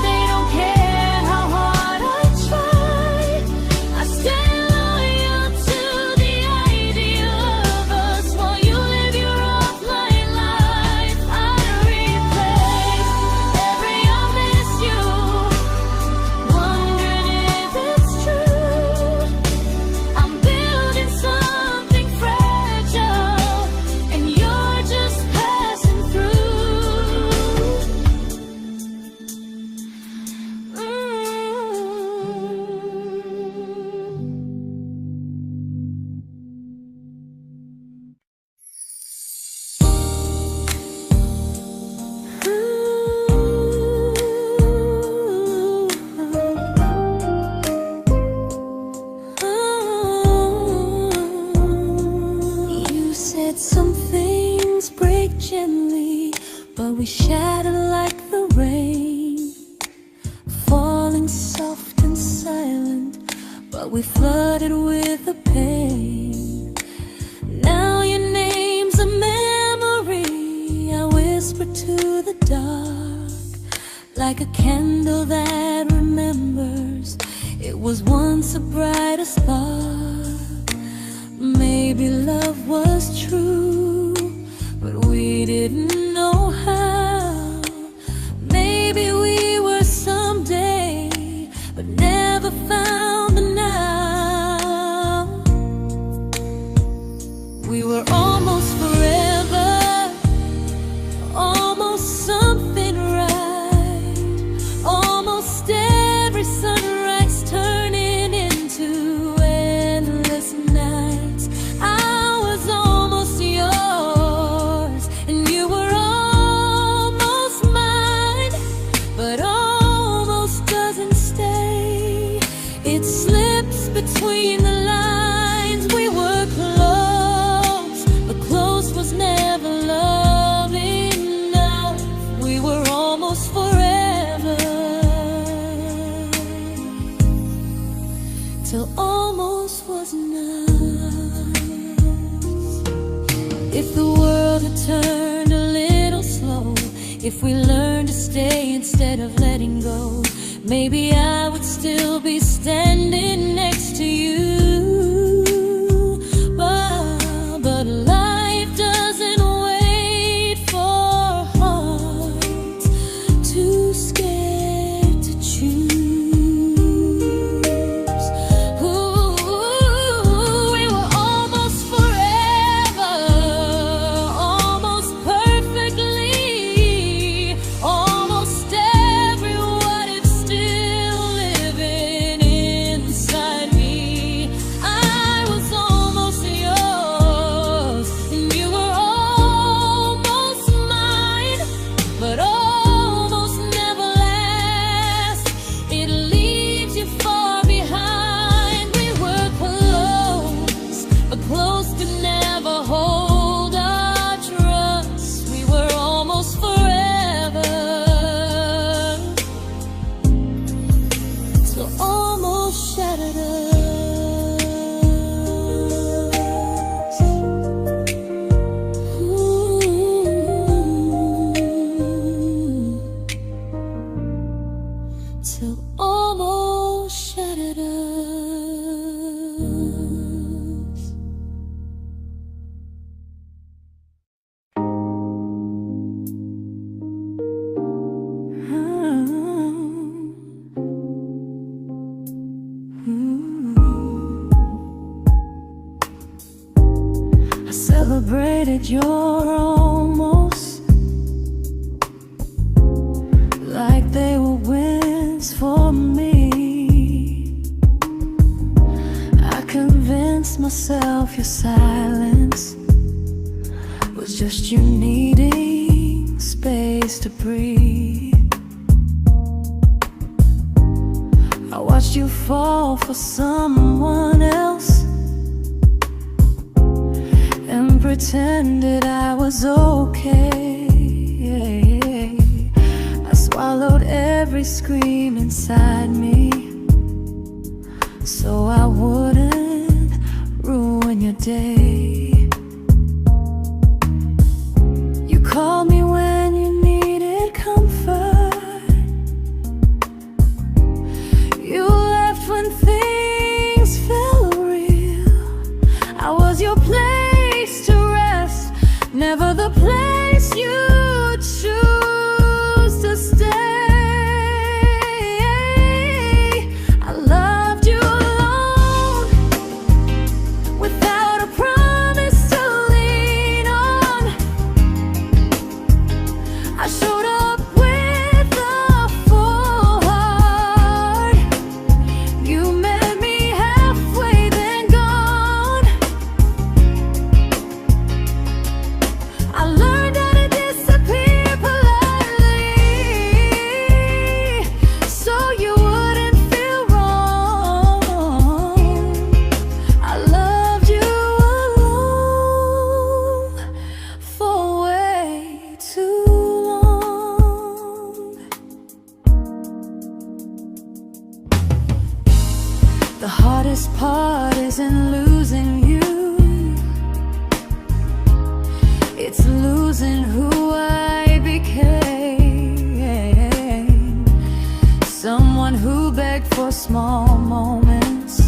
they don't care how hard I try. I stay loyal to the idea of us while you live your offline life. I replace every I miss you, wondering if it's true. I'm building something fragile, and you're just passing through. You said some things break gently, but we shatter like the rain, falling soft and silent, but we flooded with the pain. Now your name's a memory I whisper to the dark, like a candle that remembers it was once a brighter spark. Maybe love was true, but we didn't know how. Maybe we were someday, but never found the now. We were almost forever, almost something right, almost every sunrise turning into endless nights. I was almost yours, and you were almost mine, but almost doesn't stay. It slips between the lines. We were close, but close was never love enough. We were almost forever, till almost was enough. If the world had turned a little slow, if we learned to stay instead of letting go, maybe I would still be standing next to you. But life doesn't wait. celebrated your almost like they were wins for me. I convinced myself your silence was just you needing space to breathe. I watched you fall for someone else and pretended I was okay. I swallowed every scream inside me so I wouldn't ruin your day. You called me when you needed comfort. You left when things felt real. I was your place to rest, never the place you choose to stay. I loved you alone, without a promise to lean on. I showed up with a full heart. You met me halfway, then gone. I learned how to disappear politely, so you wouldn't feel wrong. I loved you alone for way too long. The hardest part isn't losing you, it's losing who I became. Someone who begged for small moments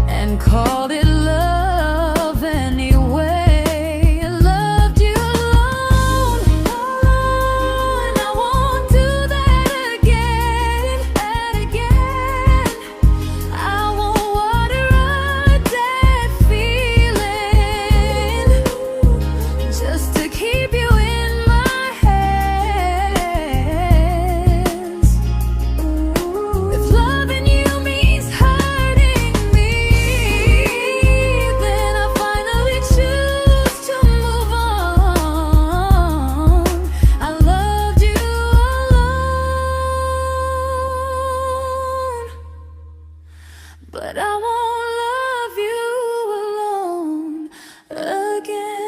and called it love anyway. I loved you alone, and I won't do that again. I won't water a dead feeling just to keep you in my hands. If loving you means hurting me, then I finally choose to move on. I loved you alone, but I won't love you alone again.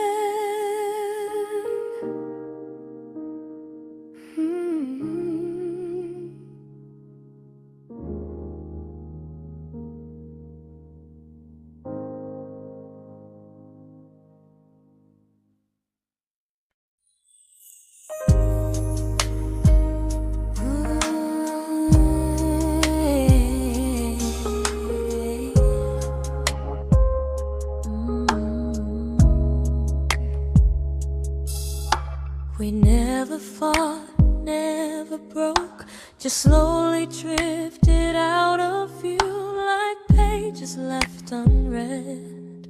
We never fought, never broke, just slowly drifted out of view like pages left unread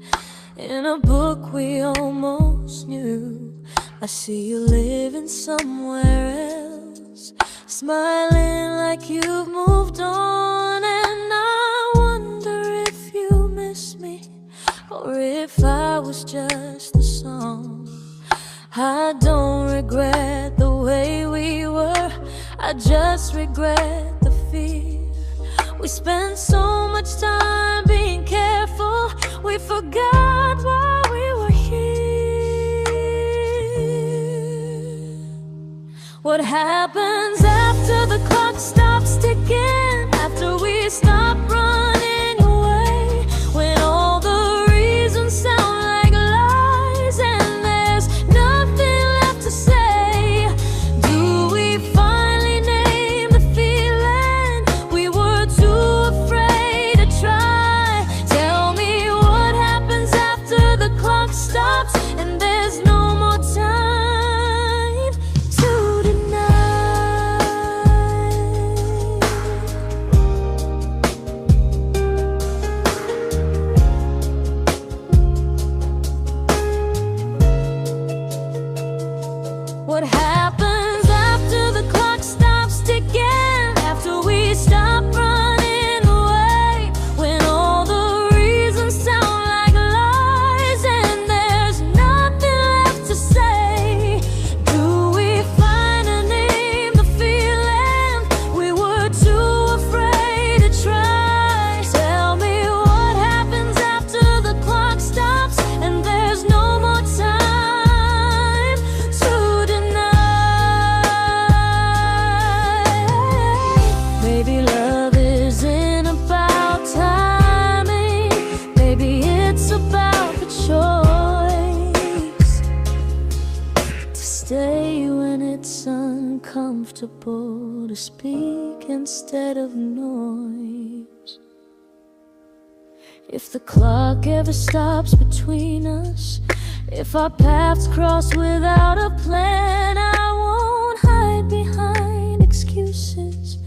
in a book we almost knew. I see you living somewhere else, smiling like you've moved on, and I wonder if you miss me or if I was just a song. I don't regret the way we were, I just regret the fear. We spent so much time being careful, we forgot why we were here. What happens after the clock stops ticking, after we stop running away, when all the reasons sound like lies and there's nothing left to say? Do we finally name the feeling we were too afraid to try? Tell me what happens after the clock stops and there's no more time to deny. comfortable to speak instead of noise. If the clock ever stops between us, if our paths cross without a plan, I won't hide behind excuses.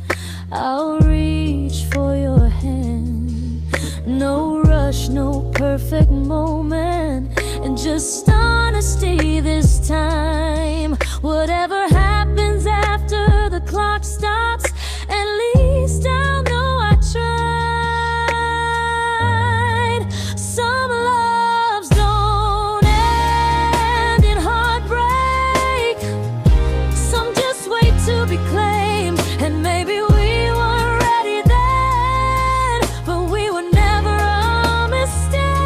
I'll reach for your hand. No rush, no perfect moment, and just honesty this time. Whatever happens after the clock stops, at least I'll know I tried. Some loves don't end in heartbreak, some just wait to be claimed. And maybe we weren't ready then, but we were never a mistake.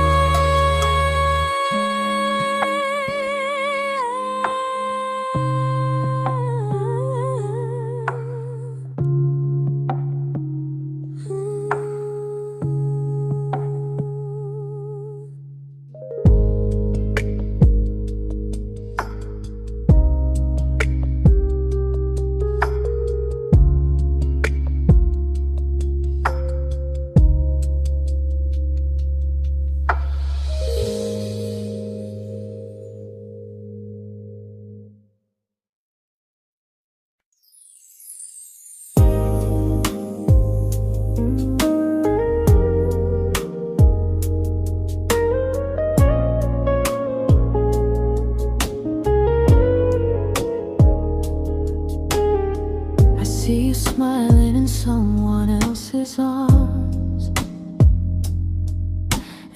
I see you smiling in someone else's arms,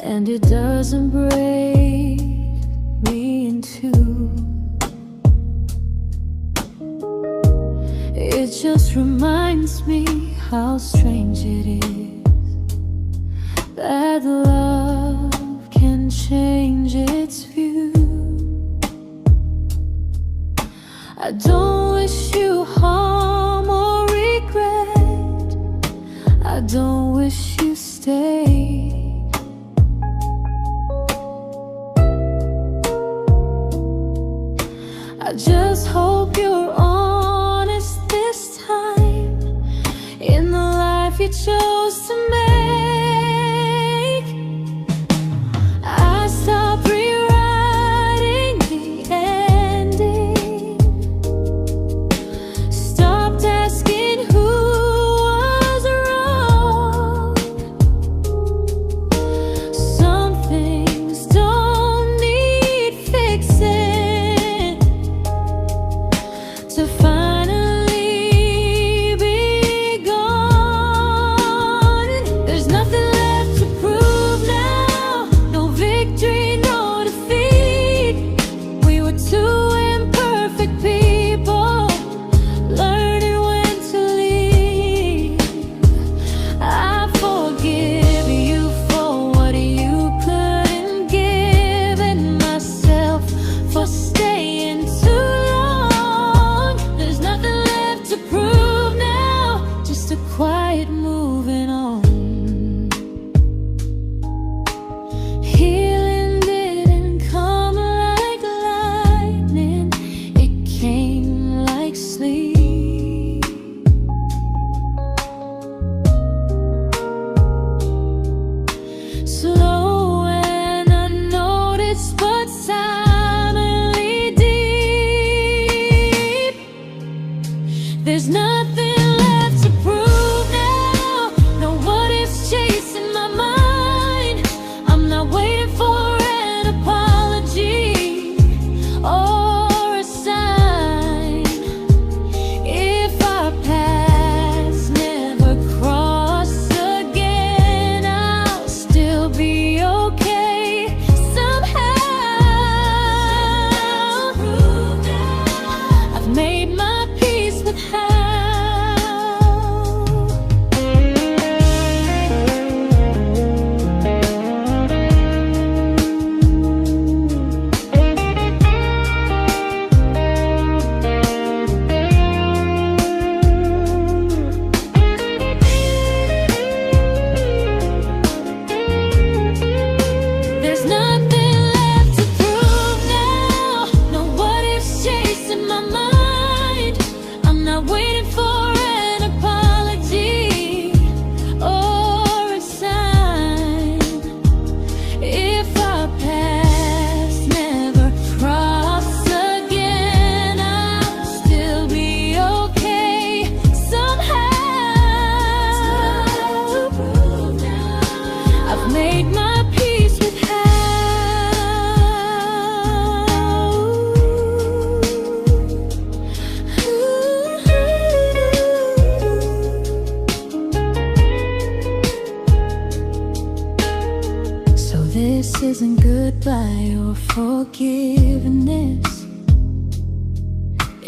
and it doesn't break me in two. It just reminds me how strange it is that love can change its view. I don't wish you harm or regret, I don't wish you stay. I just hope you're honest this time in the life you chose to make. I stopped rewriting the ending, stopped asking who was wrong. made my peace with how. So this isn't goodbye or forgiveness,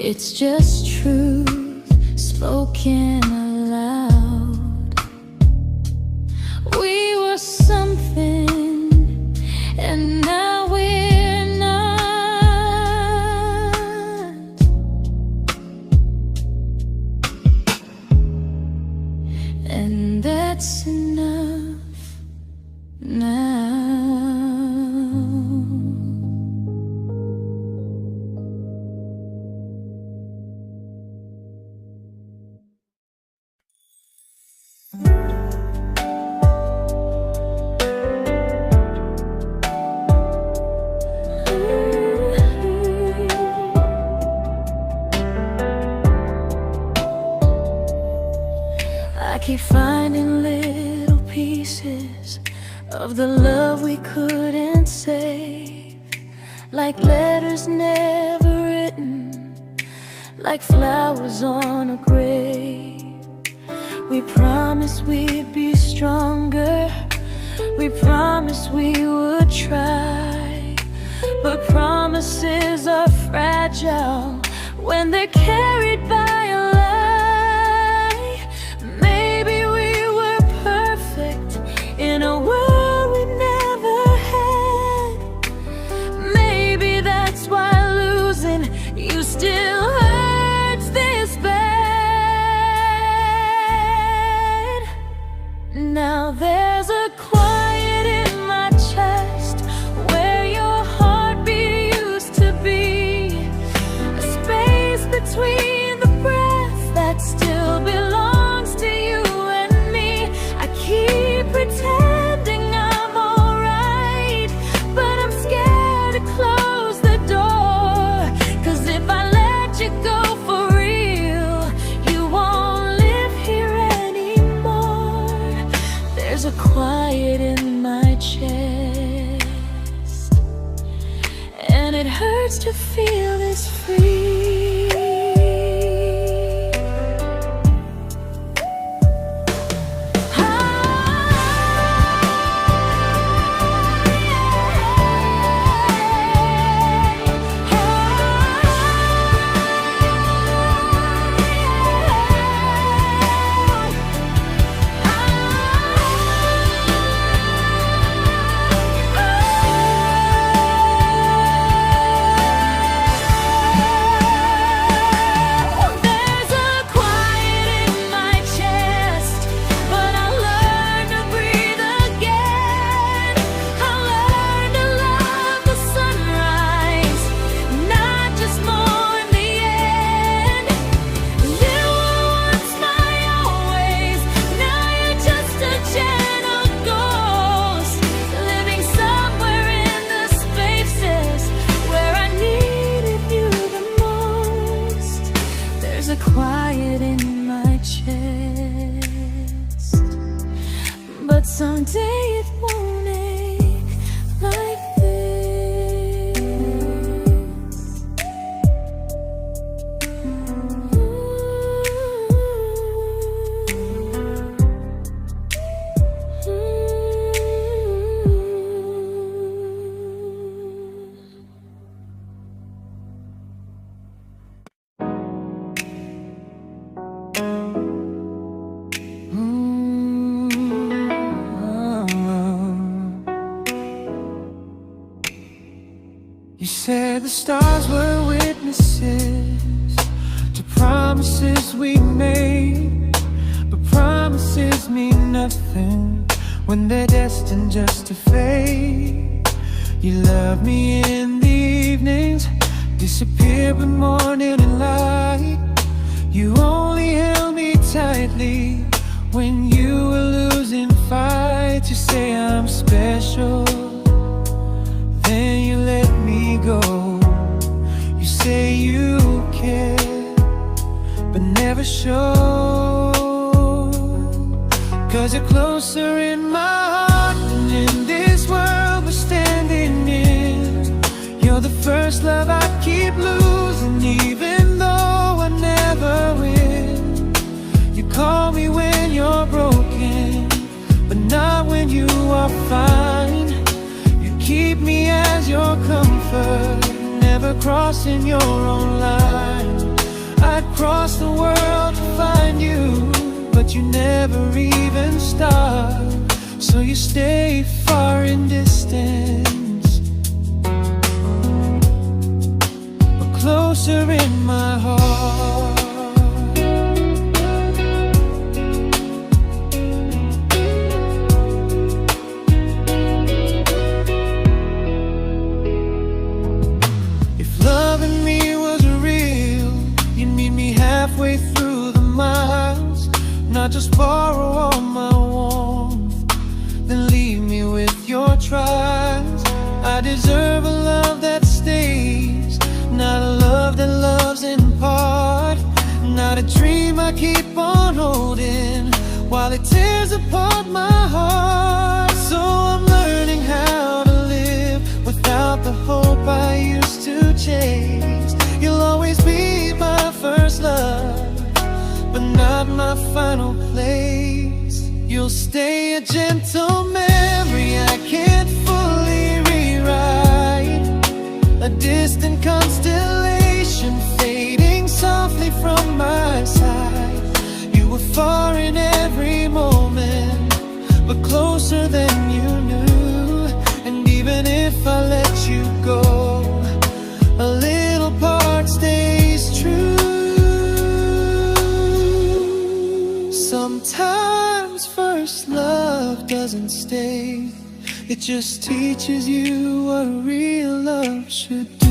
it's just truth spoken aloud. We were something, and now we're not. And that's enough now. I keep finding little pieces of the love we couldn't save, like letters never written, like flowers on a grave. We promised we'd be stronger, we promised we would try, but promises are fragile when they're carried by a lie. Maybe we were perfect in a world we never had. Maybe that's why losing you still hurts this bad. Now there's a quiet in my chest where your heartbeat used to be, a space between the breath that still belongs to you and me. I keep pretending I'm alright, but I'm scared to close the door, 'cause if I let you go for real, you won't live here anymore. There's a quiet in my chest, and it hurts to feel this free. Quiet in my chest, but someday it won't ache like this. You said the stars were witnesses to promises we made, but promises mean nothing when they're destined just to fade. You love me in the evenings, disappear when morning and light. You only held me tightly when you were losing fights. You say I'm special, then you let me go. You say you care, but never show, 'cause you're closer in my heart than in prefer never crossing your own line. I'd cross the world to find you, but you never even start. So you stay far in distance, but closer in my heart. Halfway through the miles, not just borrow all my warmth, then leave me with your trials. I deserve a love that stays, not a love that loves in part, not a dream I keep on holding while it tears apart my heart. So I'm learning how to live without the hope I used to chase. You'll always be my first love, but not my final place. You'll stay a gentle memory I can't fully rewrite, a distant constellation fading softly from my side. You were far in every moment, but closer than you knew. And even if I let you go, a little part stays true. Sometimes first love doesn't stay, it just teaches you what real love should do.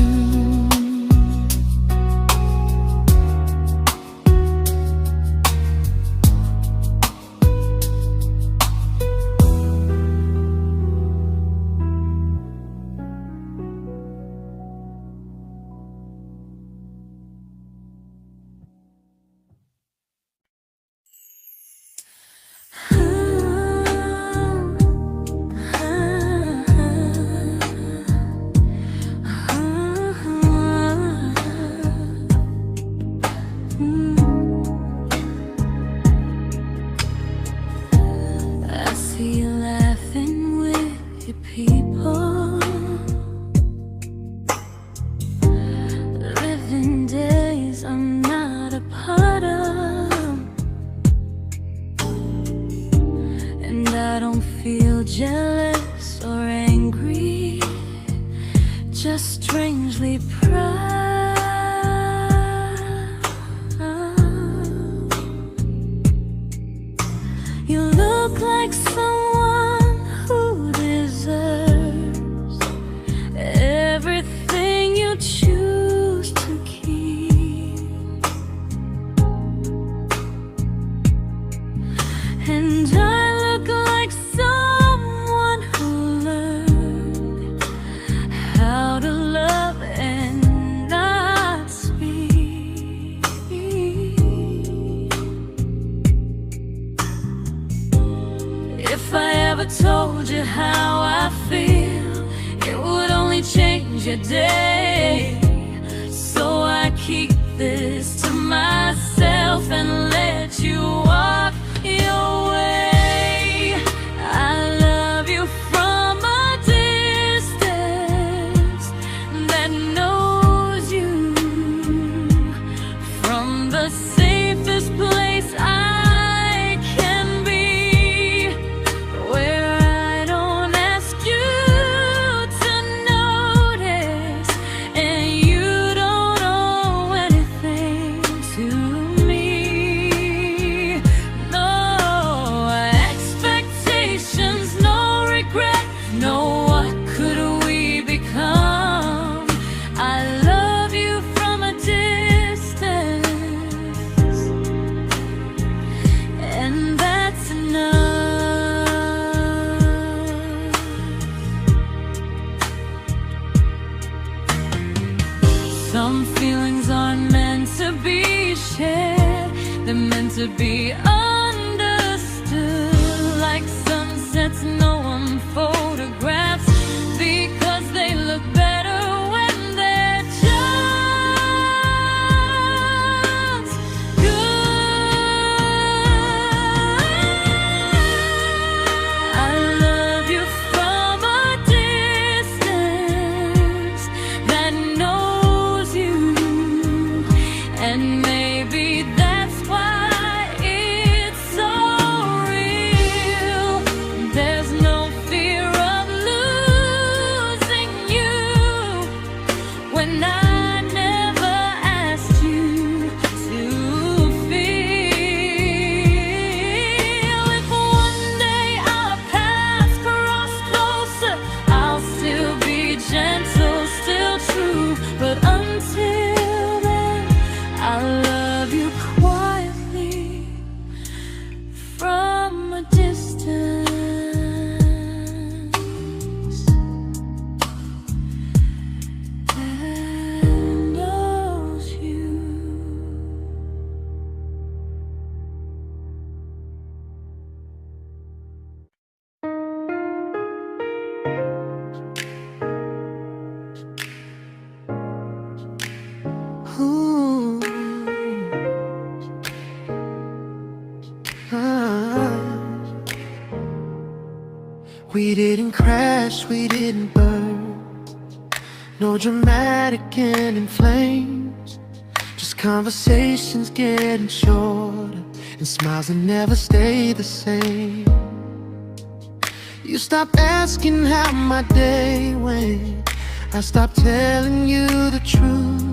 Jealous or angry, just strangely proud. You look like someone who deserves everything you choose to keep. And I look like someone who learned how to love and not speak. If I ever told you how I feel, it would only change your day. So I keep this to myself and let you walk your way. I love you from a distance that knows you, from the safest place I can be, where I don't ask you to notice and you don't owe anything to me. No expectations, no regret, no what could we become. I love you from a distance, and that's enough. Some feelings aren't meant to be shared, they're meant to be understood. Like sunsets no one photographs, because they look better when they're just good. I love you from a distance didn't crash, we didn't burn. No dramatic end in flames, just conversations getting shorter and smiles that never stay the same. You stopped asking how my day went, I stopped telling you the truth.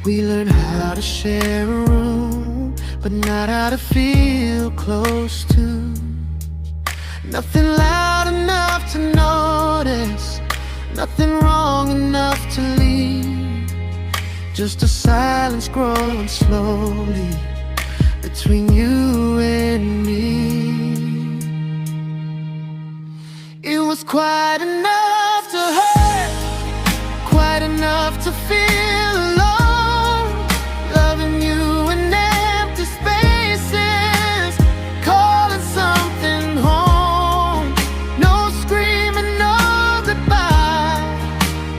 We learned how to share a room, but not how to feel close to. Nothing loud enough to notice, nothing wrong enough to leave. Just a silence growing slowly between you and me. It was quite enough to hurt, quite enough to feel alone. Loving you in empty spaces, calling something home. No screaming, no goodbye,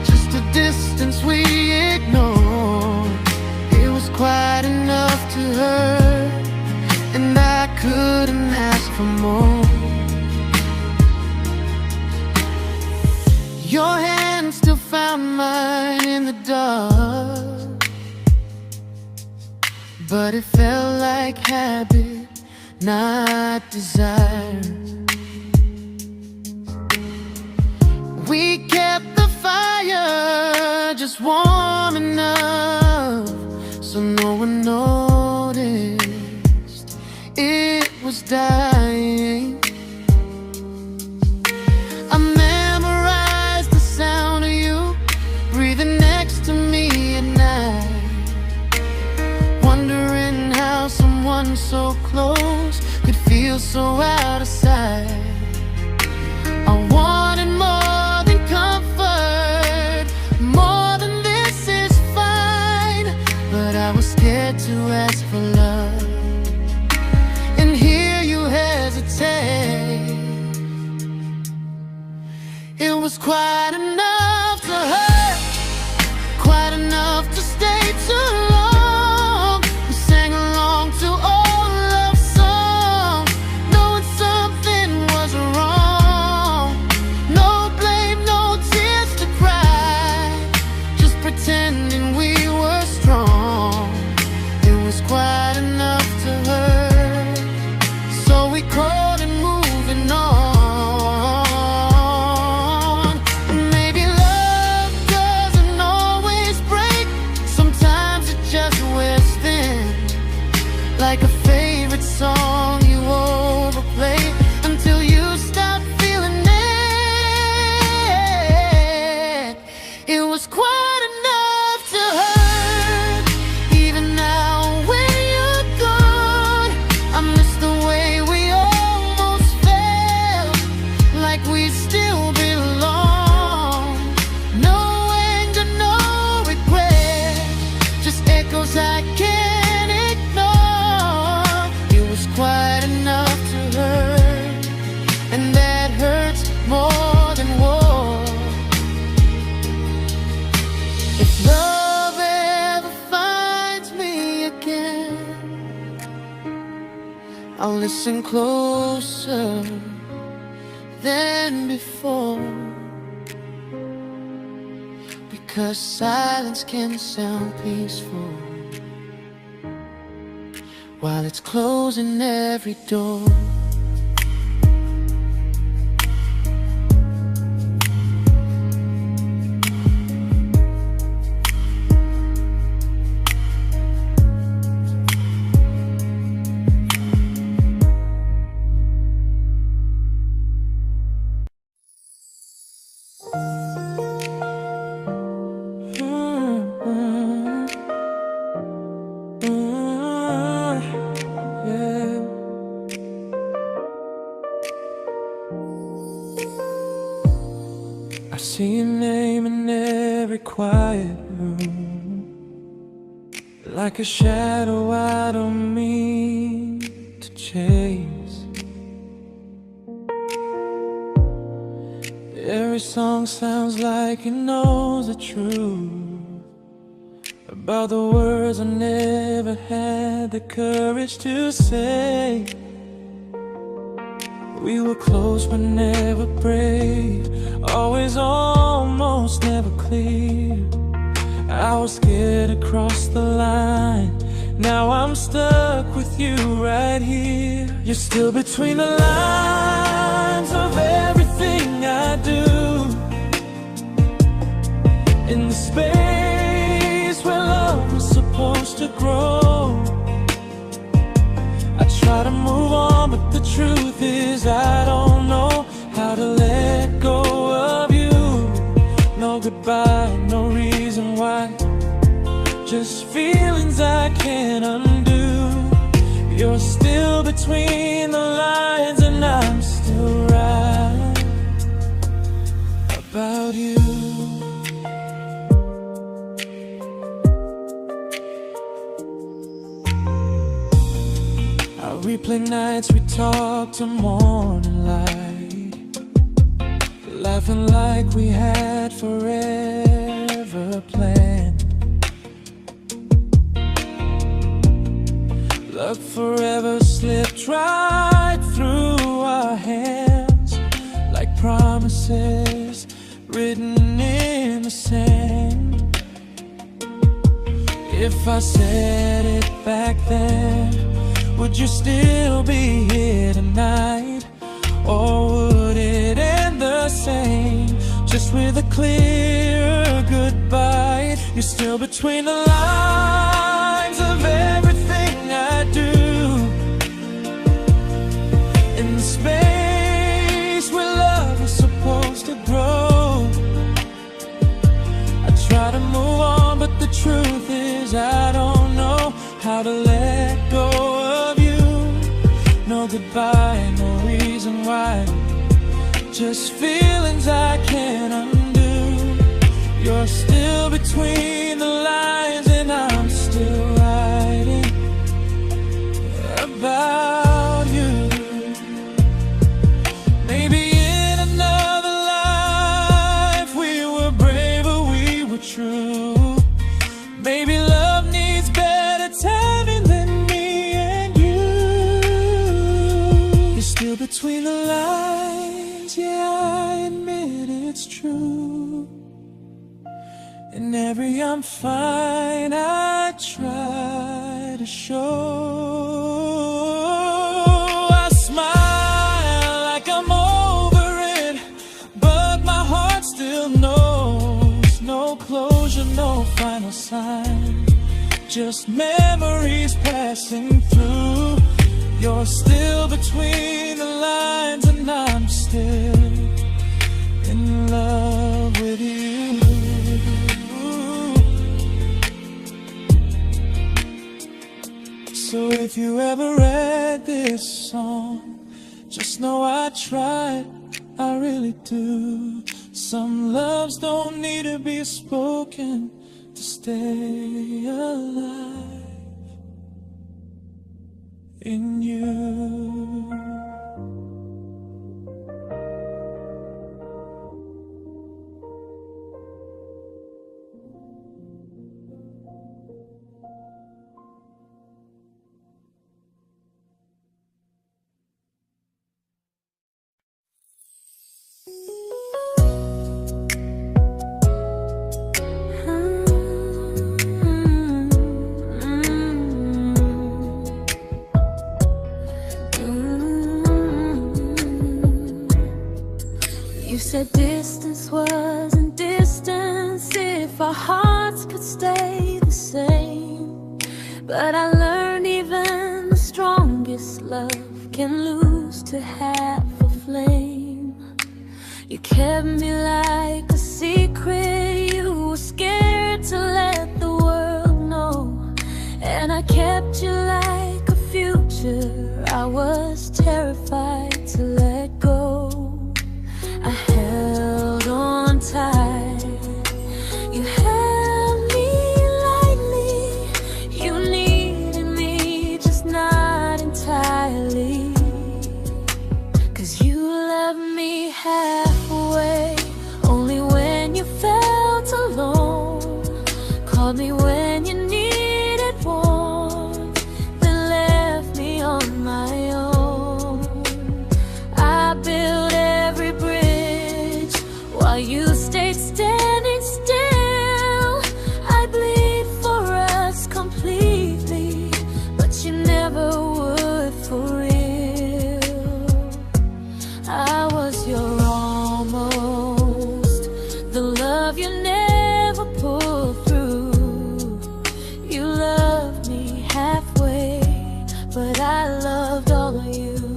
just a distance we ignored. It was quite enough to hurt, and I couldn't ask for more. Your hand still found mine in the dark, but it felt like habit, not desire. We kept the fire just warm enough so no one noticed it was dying. I memorized the sound of you breathing next to me at night, wondering how someone so close could feel so out of sight. I wanted more than comfort, more than this is fine, but I was scared to ask for love and hear you hesitate. It was quite enough to hurt, quite enough to stay too long. We sang along to old love songs, knowing something was wrong. No blame, no tears to cry, just pretending we were strong. It was quite enough to hurt, so we crawled and moving on. Like a favorite song you overplay until you stop feeling it. It was quite enough to hurt. Even now when you're gone, I miss the way we almost felt, like we still belong. No anger, no regret, just echoes I can't ignore. It was quite enough to hurt, and that hurts more than war. If love ever finds me again, I'll listen closer than before, because silence can sound peaceful while it's closing every door. I see your name in every quiet room, like a shadow I don't mean to chase. Every song sounds like it knows the truth about the words I never had the courage to say. We were close but never brave, always almost, never clear. I was scared to cross the line, now I'm stuck with you right here. You're still between the lines of everything I do, in the space where love was supposed to grow. I try to move on, but the truth is I don't know how to let go of you. No goodbye, no reason why, just feelings I can't undo. You're still between the lines and I'm still right about you. I replay nights we talk to morning light, laughing like we had forever planned. Luck forever slipped right through our hands, like promises written in the sand. If I said it back then, would you still be here tonight? Or would it end the same, just with a clear goodbye? You're still between the lines of everything I do, in the space where love is supposed to grow. I try to move on, but the truth is I don't know how to let go of you. No goodbye, no reason why, just feelings I can't undo. You're still between the lines and I'm still writing about you. Maybe in another life we were braver, we were true. Maybe love needs better timing than me and you. You're still between the lines, yeah, I admit it's true. In every I'm fine I try to show. I smile like I'm over it, but my heart still knows. No closure, no final sign, just memories passing through. You're still between the lines and I'm still in love with you. So if you ever read this song, just know I tried, I really do. Some loves don't need to be spoken to stay alive in you. You said distance wasn't distance if our hearts could stay the same. But I learned even the strongest love can lose to half a flame. You kept me like a secret, you were scared to let the world know. And I kept you like a future, I was terrified to let go. I held on tight, you held me lightly. You needed me, just not entirely. 'Cause you loved me halfway, only when you felt alone. Called me when you needed warmth, then left me on my own. I you stayed standing still. I bleed for us completely, but you never would for real. I was your almost, the love you never pulled through. You loved me halfway, but I loved all of you.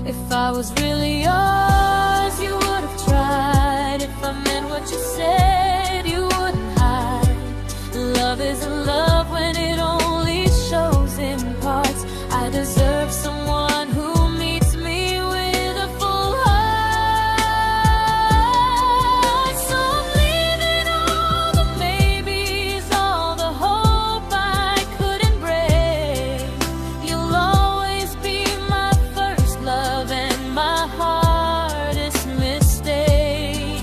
If I was really yours, you would have tried. If I meant what you said, you wouldn't hide. Love isn't love when it only shows in parts. I deserve someone who meets me with a full heart. So I'm leaving all the maybes, all the hope I couldn't break. You'll always be my first love and my hardest mistake.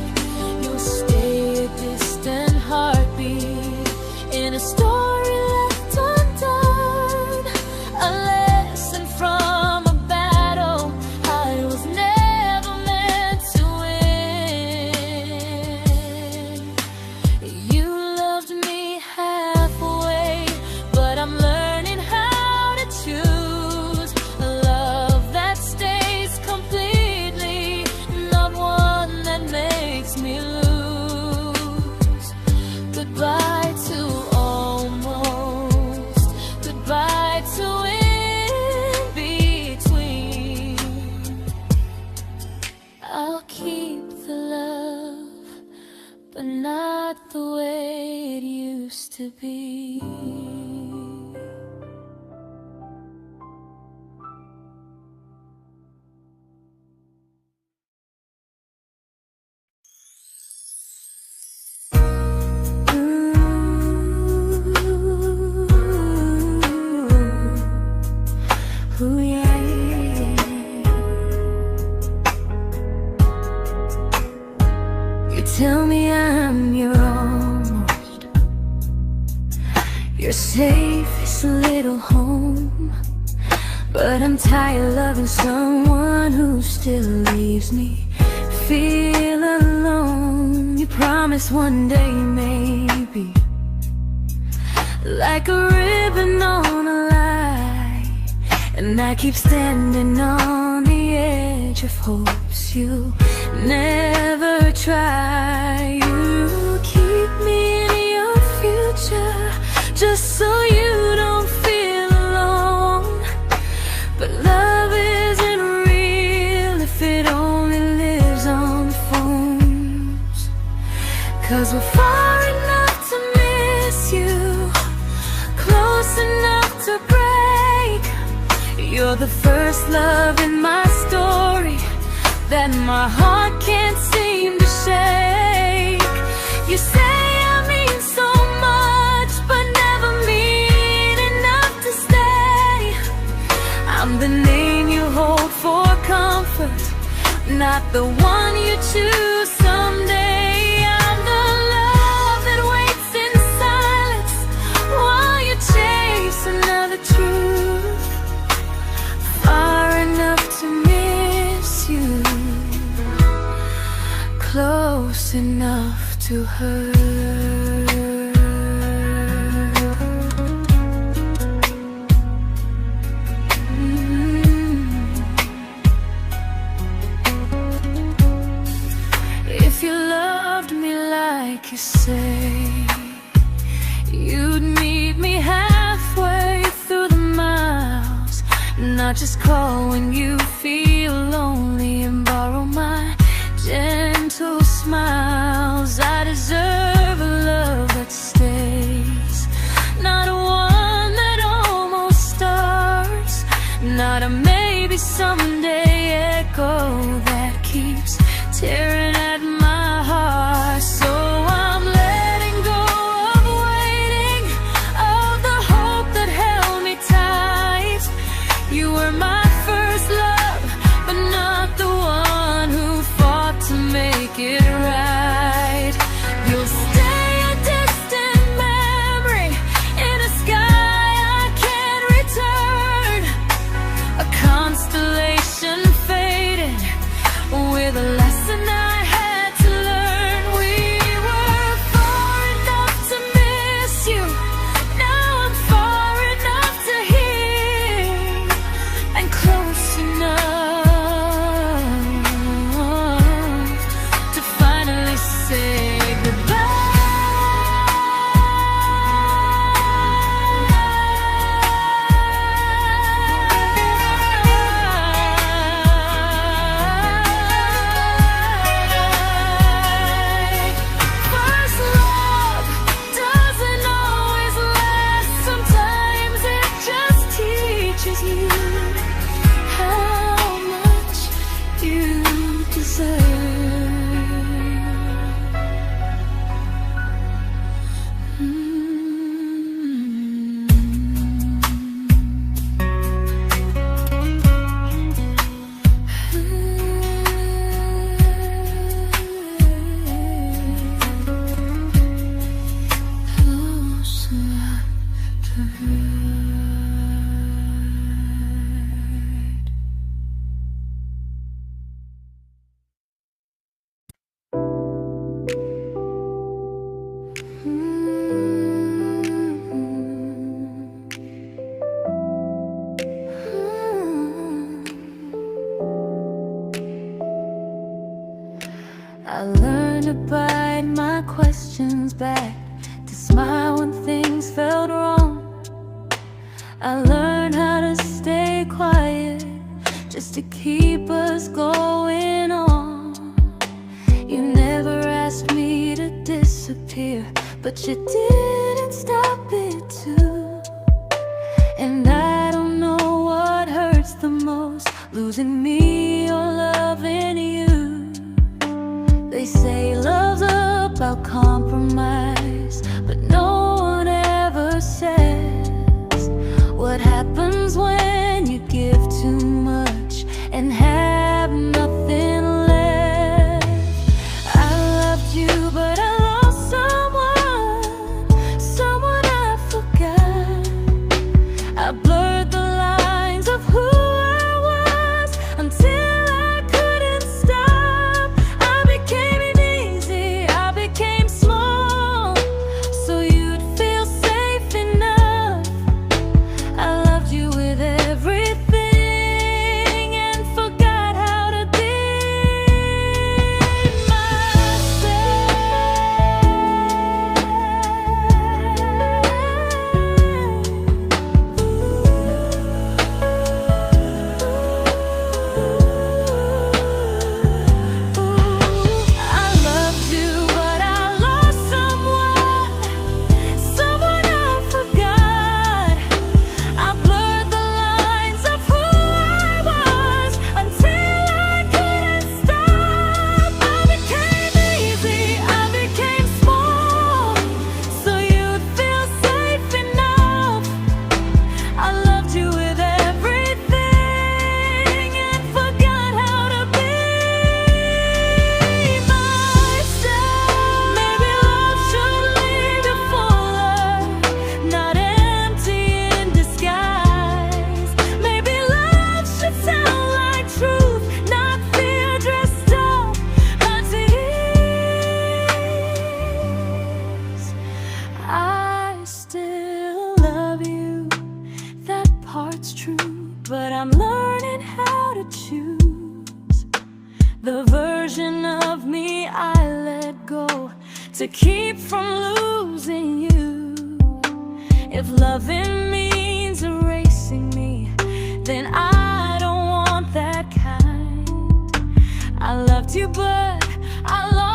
You'll stay a distant heartbeat in a story left undone, a lesson from a battle I was never meant to win. You loved me halfway, but I'm learning how to choose a love that stays completely, not one that makes me lose. Goodbye to almost, goodbye to in between. I'll keep the love, but not the way it used to be. Ooh, yeah, yeah. You tell me I'm your almost, your safest little home, but I'm tired loving someone who still leaves me feel alone. You promise one day maybe, like a ribbon on a line, and I keep standing on the edge of hopes you never try. You keep me in your future just so you don't feel alone. But love isn't real if it only lives on phones. 'Cause we're far enough to miss you, close enough to break. You're the first love in my story that my heart can't seem to shake. You say I mean so much, but never mean enough to stay. I'm the name you hold for comfort, not the one you choose someday. I'm the love that waits in silence while you chase another truth. Far enough to miss you, close enough to hurt. If you loved me like you say, you'd meet me halfway through the miles, not just call when you feel lonely and borrow my gentle smiles. I deserve a love that stays, not one that almost starts, not a maybe someday echo that keeps tearing at my heart. So I'm letting go of waiting, of the hope that held me tight. You were my first love, but not the one who fought to make it right. You'll stay a distant memory in a sky I can't return, a constellation faded with a lesson I had I learned to bite my questions back, to smile when things felt wrong. I learned how to stay quiet, just to keep us going on. You never asked me to disappear, but you didn't stop it too. And I don't know what hurts the most, losing me or loving you. They say love's about compromise, but no one ever says what happens when you give too much and have nothing left. I loved you, but I lost someone I forgot. I blurred the lines of who I was until I couldn't stop. I became easy, I became small, so you'd feel safe enough. I loved you with everything and forgot how to be but I'm learning how to choose the version of me I let go to keep from losing you. If loving means erasing me, then I don't want that kind. I loved you, but I lost